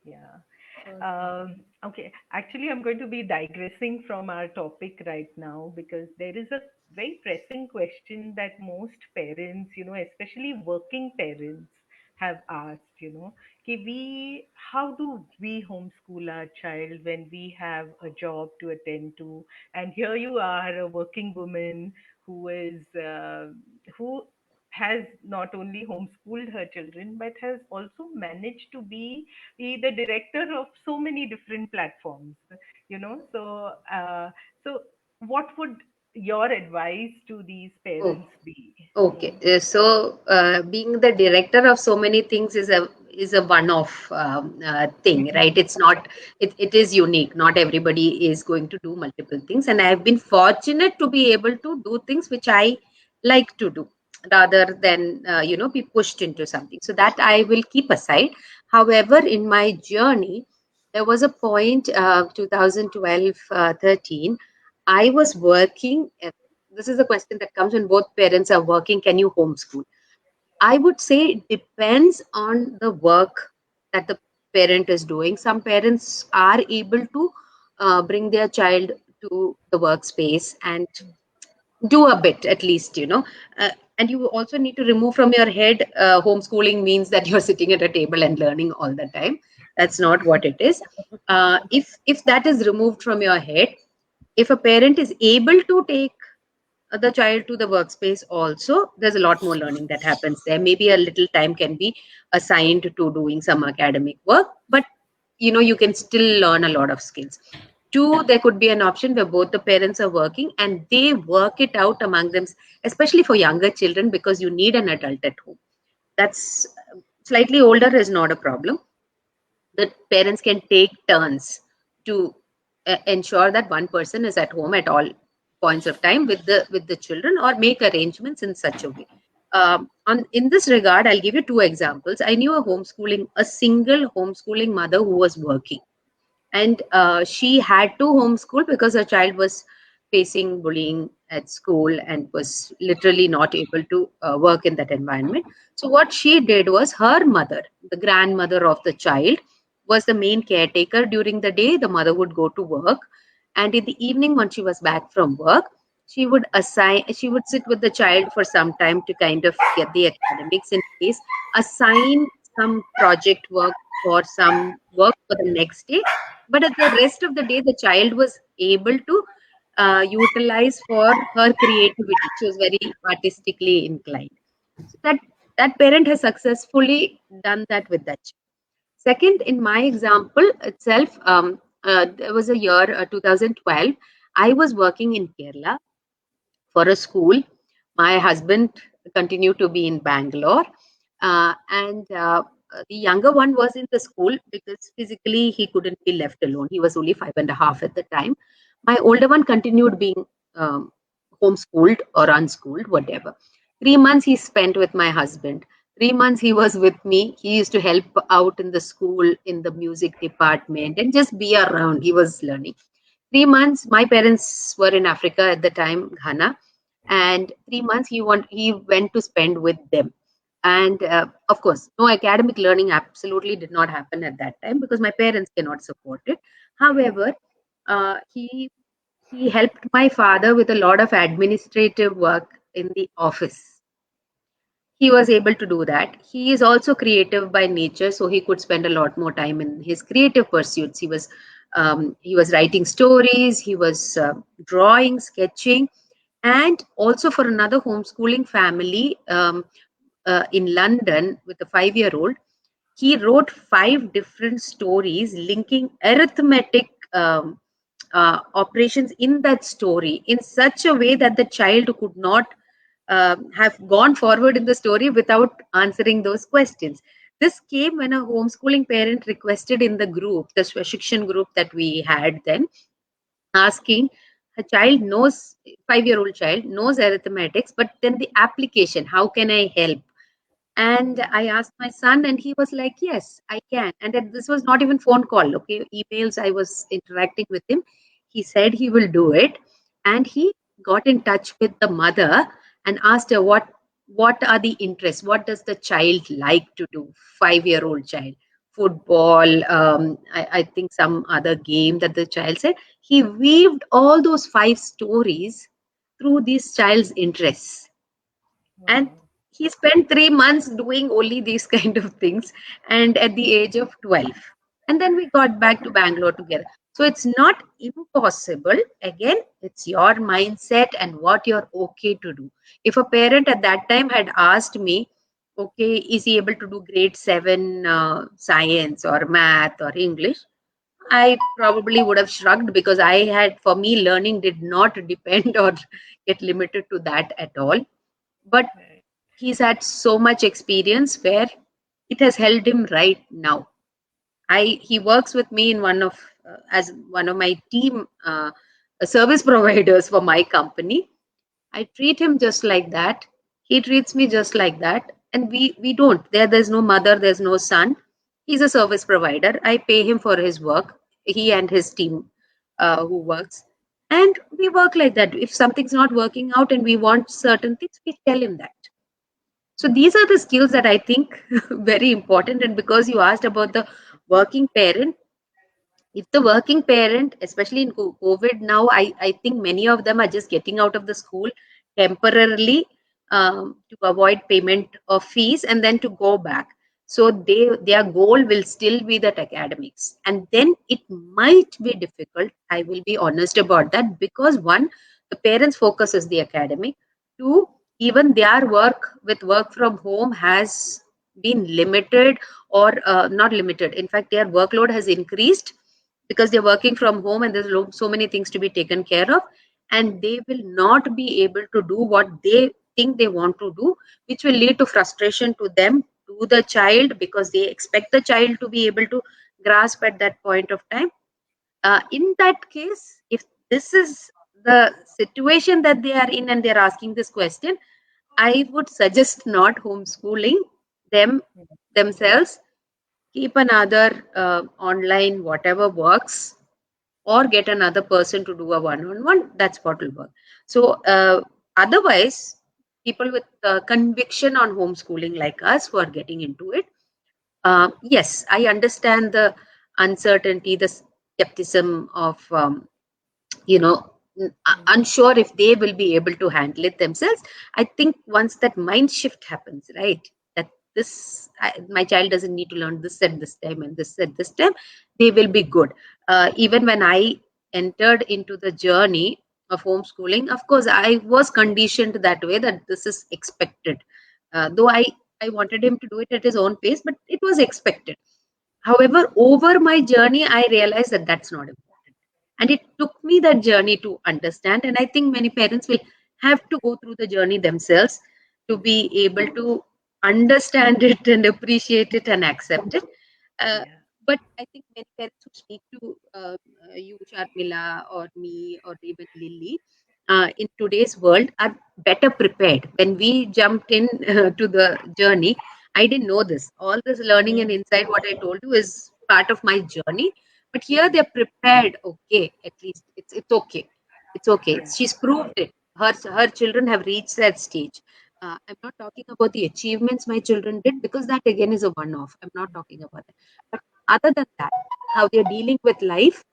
Yeah. So true. Okay, actually, I'm going to be digressing from our topic right now because there is a very pressing question that most parents, especially working parents, have asked, how do we homeschool our child when we have a job to attend to? And here you are, a working woman who is, who has not only homeschooled her children, but has also managed to be the director of so many different platforms, so what would your advice to these Oh, parents be? okay. So being the director of so many things is a one-off thing, right? It's not, it is unique. Not everybody is going to do multiple things. And I've been fortunate to be able to do things which I like to do rather than, be pushed into something. So that I will keep aside. However, in my journey, there was a point, 2012, 13, I was working. This is a question that comes when both parents are working. Can you homeschool? I would say it depends on the work that the parent is doing. Some parents are able to bring their child to the workspace and do a bit at least, and you also need to remove from your head, homeschooling means that you're sitting at a table and learning all the time. That's not what it is. If that is removed from your head, if a parent is able to take the child to the workspace also, there's a lot more learning that happens there. Maybe a little time can be assigned to doing some academic work, but you can still learn a lot of skills. Two, there could be an option where both the parents are working and they work it out among them, especially for younger children, because you need an adult at home. That's slightly older is not a problem. The parents can take turns to ensure that one person is at home at all points of time with the children, or make arrangements in such a way. On In this regard, I'll give you two examples. I knew a single homeschooling mother who was working, and she had to homeschool because her child was facing bullying at school and was literally not able to work in that environment. So what she did was, her mother, the grandmother of the child, was the main caretaker. During the day, the mother would go to work, and in the evening, when she was back from work, she would sit with the child for some time to kind of get the academics in place, assign some project work for some work for the next day. But at the rest of the day, the child was able to utilize for her creativity. She was very artistically inclined. So that parent has successfully done that with that child. Second, in my example itself, there was a year, 2012. I was working in Kerala for a school. My husband continued to be in Bangalore, and the younger one was in the school because physically he couldn't be left alone. He was only 5.5 at the time. My older one continued being um, homeschooled or unschooled, whatever. 3 months he spent with my husband. 3 months he was with me. He used to help out in the school in the music department and just be around. He was learning. 3 months, my parents were in Africa at the time, Ghana, and 3 months he went to spend with them. And of course, no academic learning absolutely did not happen at that time because my parents cannot support it. However, he helped my father with a lot of administrative work in the office. He was able to do that. He is also creative by nature, so he could spend a lot more time in his creative pursuits. He was writing stories, he was drawing, sketching, and also for another homeschooling family in London with a 5-year-old, he wrote 5 different stories linking arithmetic operations in that story in such a way that the child could not have gone forward in the story without answering those questions. This came when a homeschooling parent requested in the group, the Swashikshan group that we had then, asking, a child knows, 5-year-old child knows arithmetics, but then the application, how can I help? And I asked my son, and he was like, yes, I can. And then this was not even phone call, okay, emails. I was interacting with him. He said he will do it. And he got in touch with the mother and asked her, what are the interests? What does the child like to do? 5-year-old child. Football, I think some other game that the child said. He weaved all those 5 stories through this child's interests, and Wow. he spent 3 months doing only these kind of things, and at the age of 12, and then we got back to Bangalore together. So it's not impossible. Again, it's your mindset and what you're okay to do. If a parent at that time had asked me, okay, is he able to do grade 7 science or math or English, I probably would have shrugged, because for me, learning did not depend or get limited to that at all. But Right. he's had so much experience where it has held him right now. He works with me in one of as one of my team service providers for my company. I treat him just like that. He treats me just like that. And we don't. There's no mother, there's no son. He's a service provider. I pay him for his work, he and his team who works. And we work like that. If something's not working out and we want certain things, we tell him that. So these are the skills that I think very important. And because you asked about the working parent, if the working parent, especially in COVID now, I think many of them are just getting out of the school temporarily, to avoid payment of fees and then to go back. So their goal will still be that academics, and then it might be difficult. I will be honest about that, because one, the parents focus is the academic. Two, even their work from home has been limited, or not limited. In fact, their workload has increased because they're working from home and there's so many things to be taken care of, and they will not be able to do what they think they want to do, which will lead to frustration to them, to the child, because they expect the child to be able to grasp at that point of time. In that case, if this is the situation that they are in and they're asking this question, I would suggest not homeschooling them themselves. Keep another online whatever works, or get another person to do a one-on-one. That's what will work. So otherwise, people with conviction on homeschooling like us who are getting into it, yes, I understand the uncertainty, the skepticism of unsure if they will be able to handle it themselves. I think once that mind shift happens, right, that my child doesn't need to learn this at this time and this at this time, they will be good. Even when I entered into the journey of homeschooling, of course I was conditioned that way, that this is expected. Though I wanted him to do it at his own pace, but it was expected. However, over my journey, I realized that that's not important. And it took me that journey to understand. And I think many parents will have to go through the journey themselves to be able to understand it and appreciate it and accept it. Uh, Yeah. but I think many parents who speak to you, Sharmila, or me, or even Lily, in today's world are better prepared. When we jumped in to the journey, I didn't know this. All this learning and insight, what I told you, is part of my journey. But here they're prepared. Okay, at least it's okay. It's okay. Yeah. She's proved it. Her children have reached that stage. I'm not talking about the achievements my children did, because that again is a one-off. I'm not talking about that. But other than that, how they're dealing with life,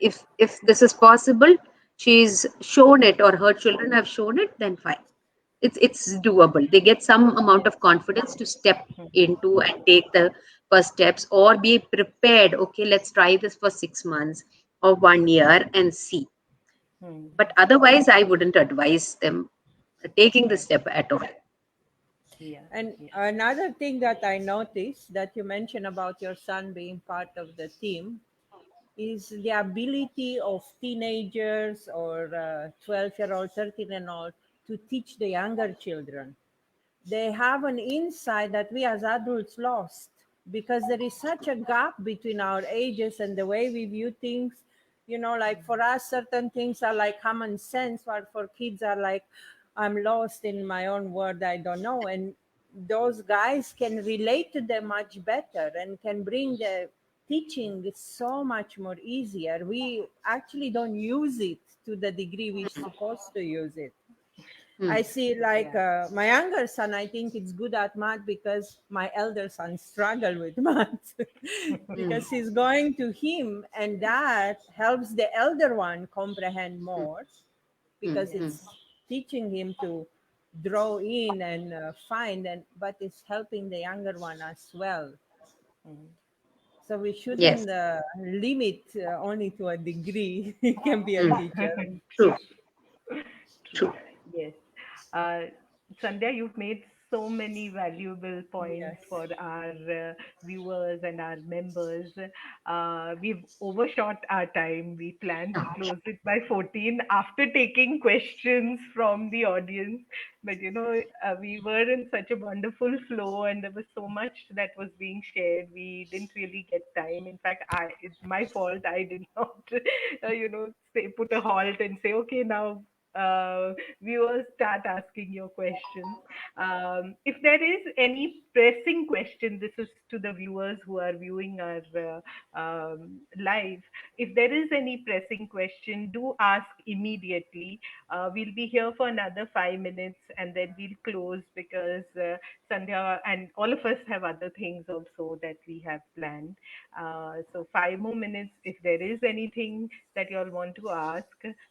if this is possible, she's shown it, or her children have shown it, then fine. It's doable. They get some amount of confidence to step into and take the first steps, or be prepared. Okay, let's try this for 6 months or 1 year and see. Hmm. But otherwise, I wouldn't advise them taking the Yeah. step at all. Yeah. And Yeah. another thing that I noticed that you mentioned about your son being part of the team is the ability of teenagers or 12-year-old, 13 and all to teach the younger children. They have an insight that we as adults lost because there is such a gap between our ages and the way we view things. Like for us, certain things are like common sense, while for kids are like, I'm lost in my own world, I don't know. And those guys can relate to them much better and can bring the teaching so much more easier. We actually don't use it to the degree we're supposed to use it. Hmm. I see, like Yeah. my younger son, I think it's good at math because my elder son struggle with math Hmm. because he's going to him, and that helps the elder one comprehend Hmm. more Hmm. because Yeah. Hmm. it's teaching him to draw in and find, and but it's helping the younger one as well. Hmm. So we Yes. shouldn't limit only to a degree. He can be a Hmm. teacher. True. True. True. Yes. Uh, Sandhya, you've made so many valuable points Yes. for our viewers and our members. We've overshot our time. We planned to close it by 14 after taking questions from the audience. But we were in such a wonderful flow, and there was so much that was being shared. We didn't really get time. In fact, it's my fault. I did not, put a halt and say, okay, now viewers start asking your questions. If there is any pressing question, this is to the viewers who are viewing our live. If there is any pressing question, do ask immediately. We'll be here for another 5 minutes and then we'll close because Sandhya and all of us have other things also that we have planned. So 5 more minutes. If there is anything that you all want to ask,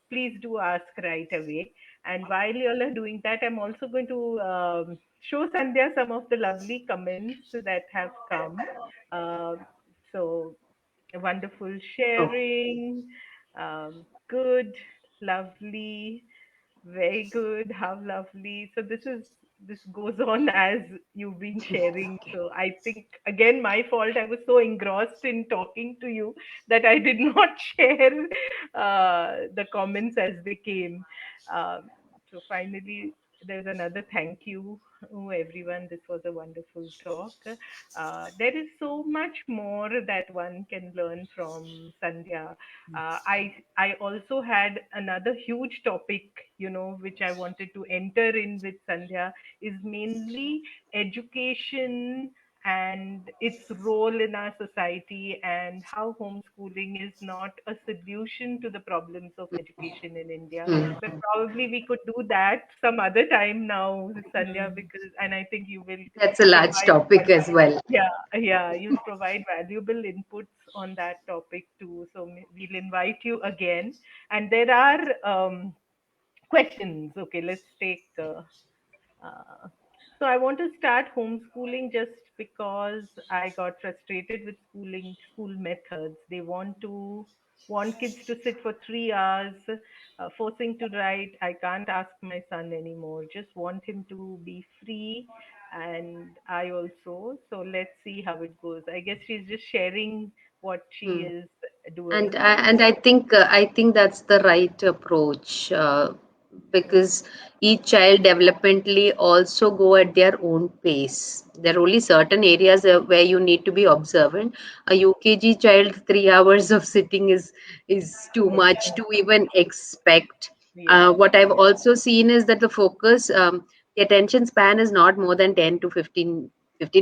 please do ask right away. And while you all are doing that, I'm also going to show Sandhya some of the lovely comments that have come. Uh, so wonderful Oh, sharing, good, lovely, very good, how lovely. So this goes on as you've been sharing. So I think again my fault. I was so engrossed in talking to you that I did not share the comments as they came. So finally, there's another thank you, everyone. This was a wonderful talk. There is so much more that one can learn from Sandhya. I also had another huge topic, which I wanted to enter in with Sandhya, is mainly education and its role in our society, and how homeschooling is not a solution to the problems of education in India. mm. But probably we could do that some other time now, Sandhya, Mm. because, and I think you will That's a large provide, topic as well. yeah, yeah, you'll provide valuable inputs on that topic too. So we'll invite you again. And there are questions. Okay, let's take uh, so I want to start homeschooling just because I got frustrated with school methods. They want kids to sit for 3 hours, forcing to write. I can't ask my son anymore. Just want him to be free, and I also. So let's see how it goes. I guess she's just sharing what she Mm. is And doing. I think that's the right approach, Yeah. because each child developmentally also go at their own pace. There are only certain areas where you need to be observant. A UKG child, 3 hours of sitting is too much to even expect. Yeah. What I've also seen is that the attention span is not more than 10 to 15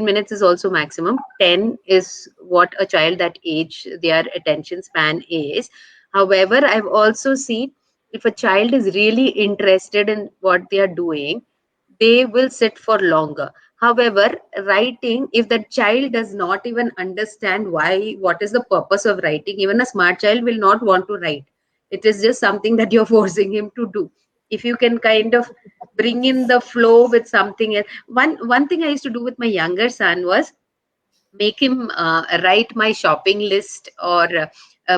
minutes is also maximum. 10 is what a child that age their attention span is. However, I've also seen if a child is really interested in what they are doing, they will sit for longer. However, writing, if the child does not even understand what is the purpose of writing, even a smart child will not want to write. It is just something that you're forcing him to do. If you can kind of bring in the flow with something else. One thing I used to do with my younger son was make him write my shopping list, or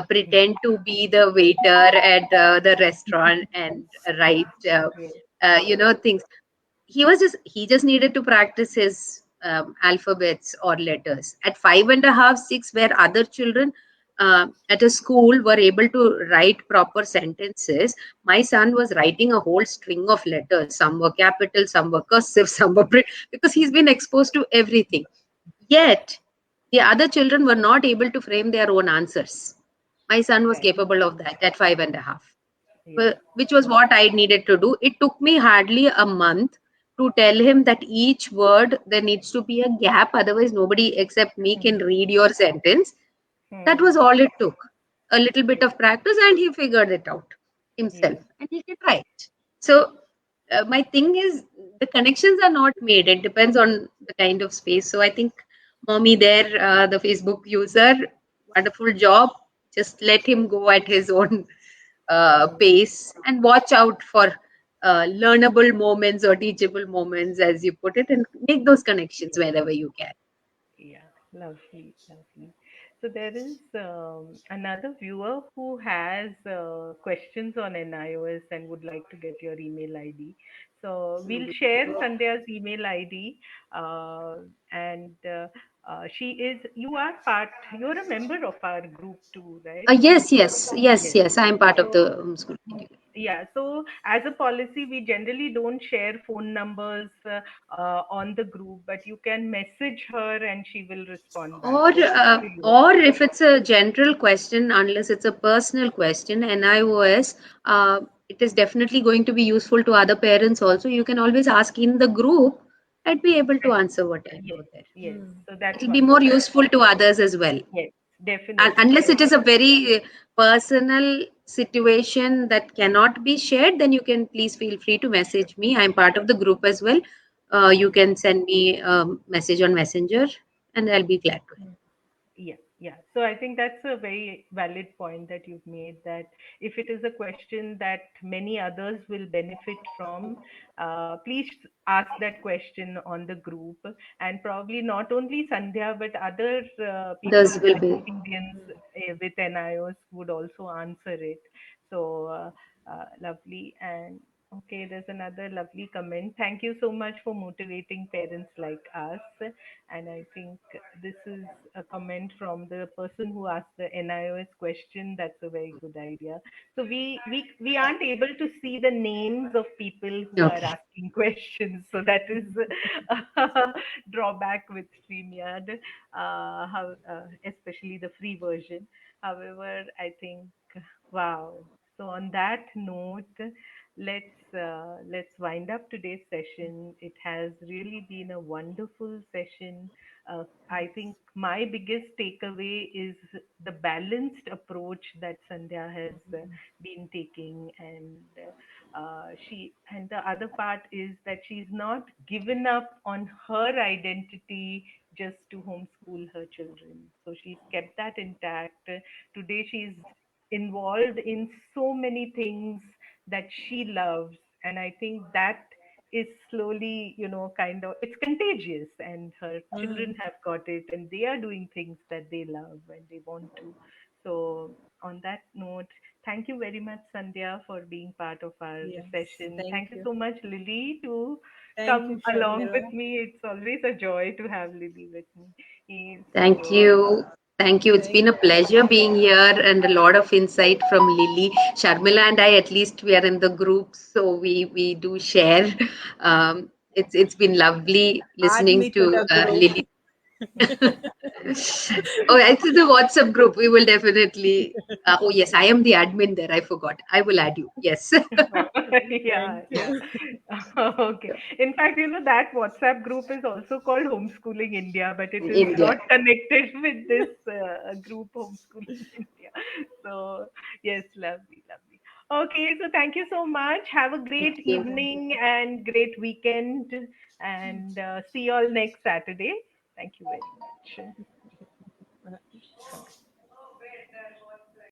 pretend to be the waiter at the restaurant and write Great. things. He just needed to practice his alphabets or letters at 5.5, 6, where other children at a school were able to write proper sentences. My son was writing a whole string of letters. Some were capital, some were cursive, some were print, because he's been exposed to everything. Yet the other children were not able to frame their own answers. My son was Right. capable of that at 5.5, Yeah. which was what I needed to do. It took me hardly a month to tell him that each word there needs to be a gap, otherwise, nobody except me can Hmm. read your sentence. That Hmm. was all it took. A little bit Yeah. of practice, and he figured it out himself, Yeah. and he could write. So, my thing is, the connections are not made. It depends on the kind of space. So, I think, mommy, there, the Facebook user, wonderful job. Just let him go at his own Hmm. pace, and watch out for learnable moments or teachable moments, as you put it, and make those connections Yeah. wherever you can. Yeah, lovely, lovely. So there is another viewer who has questions on NIOS and would like to get your email ID. So we'll share Sandhya's email ID, and you are you're a member of our group too, right? Yes, yes, yes, Yes. yes. I am part of So the homeschooling. yeah, so as a policy, we generally don't share phone numbers on the group, but you can message her and she will respond back. Or, It's up uh, to you. or if it's a general question, unless it's a personal question, NIOS, it is definitely going to be useful to other parents also. You can always ask in the group. I'd be able to answer what I Yes, know there. yes. Mm. So that's It'll be more wonderful. useful to others as well. Yes, And definitely, unless it is a definitely. very personal situation that cannot be shared, then you can please feel free to Sure. message me. I'm part of the group as well. You can send me a message on Messenger, and I'll be glad to help. Yeah, yeah. So I think that's a very valid point that you've made, that if it is a question that many others will benefit from, please ask that question on the group. And probably not only Sandhya, but other people Others who will be. experience with NIOS would also answer it. So lovely. And okay, there's another lovely comment. Thank you so much for motivating parents like us. And I think this is a comment from the person who asked the NIOS question. That's a very good idea. So we aren't able to see the names of people who are Okay. asking questions. So that is a drawback with StreamYard, especially the free version. However, I think wow. So on that note, let's wind up today's session. It has really been a wonderful session. I think my biggest takeaway is the balanced approach that Sandhya has been taking, and the other part is that she's not given up on her identity just to homeschool her children. So she's kept that intact. Today she's involved in so many things that she loves, and I think that is slowly, kind of, it's contagious, and her children Mm. have got it, and they are doing things that they love and they want to. So on that note, thank you very much, Sandhya, for being part of our Yes, session. thank Thank you you. so much, Lily, to Thank you, come along with Shamila. me. It's always a joy to have Lily with me. Thank So you. Thank you. It's Thank been a pleasure being here and a lot of insight from Lily. Sharmila and I, at least we are in the group, so we do share. It's been lovely Add listening me to to the group. Lily. Oh, it's the WhatsApp group. We will definitely. Oh yes, I am the admin there. I forgot. I will add you. Yes. yeah, Thank yeah. you. Okay. In fact, that WhatsApp group is also called Homeschooling India, but it In is India. not connected with this group Homeschooling India. So, yes, lovely, lovely. Okay, so thank you so much. Have a Thank great you. evening and great weekend, and see you all next Saturday. Thank you very much.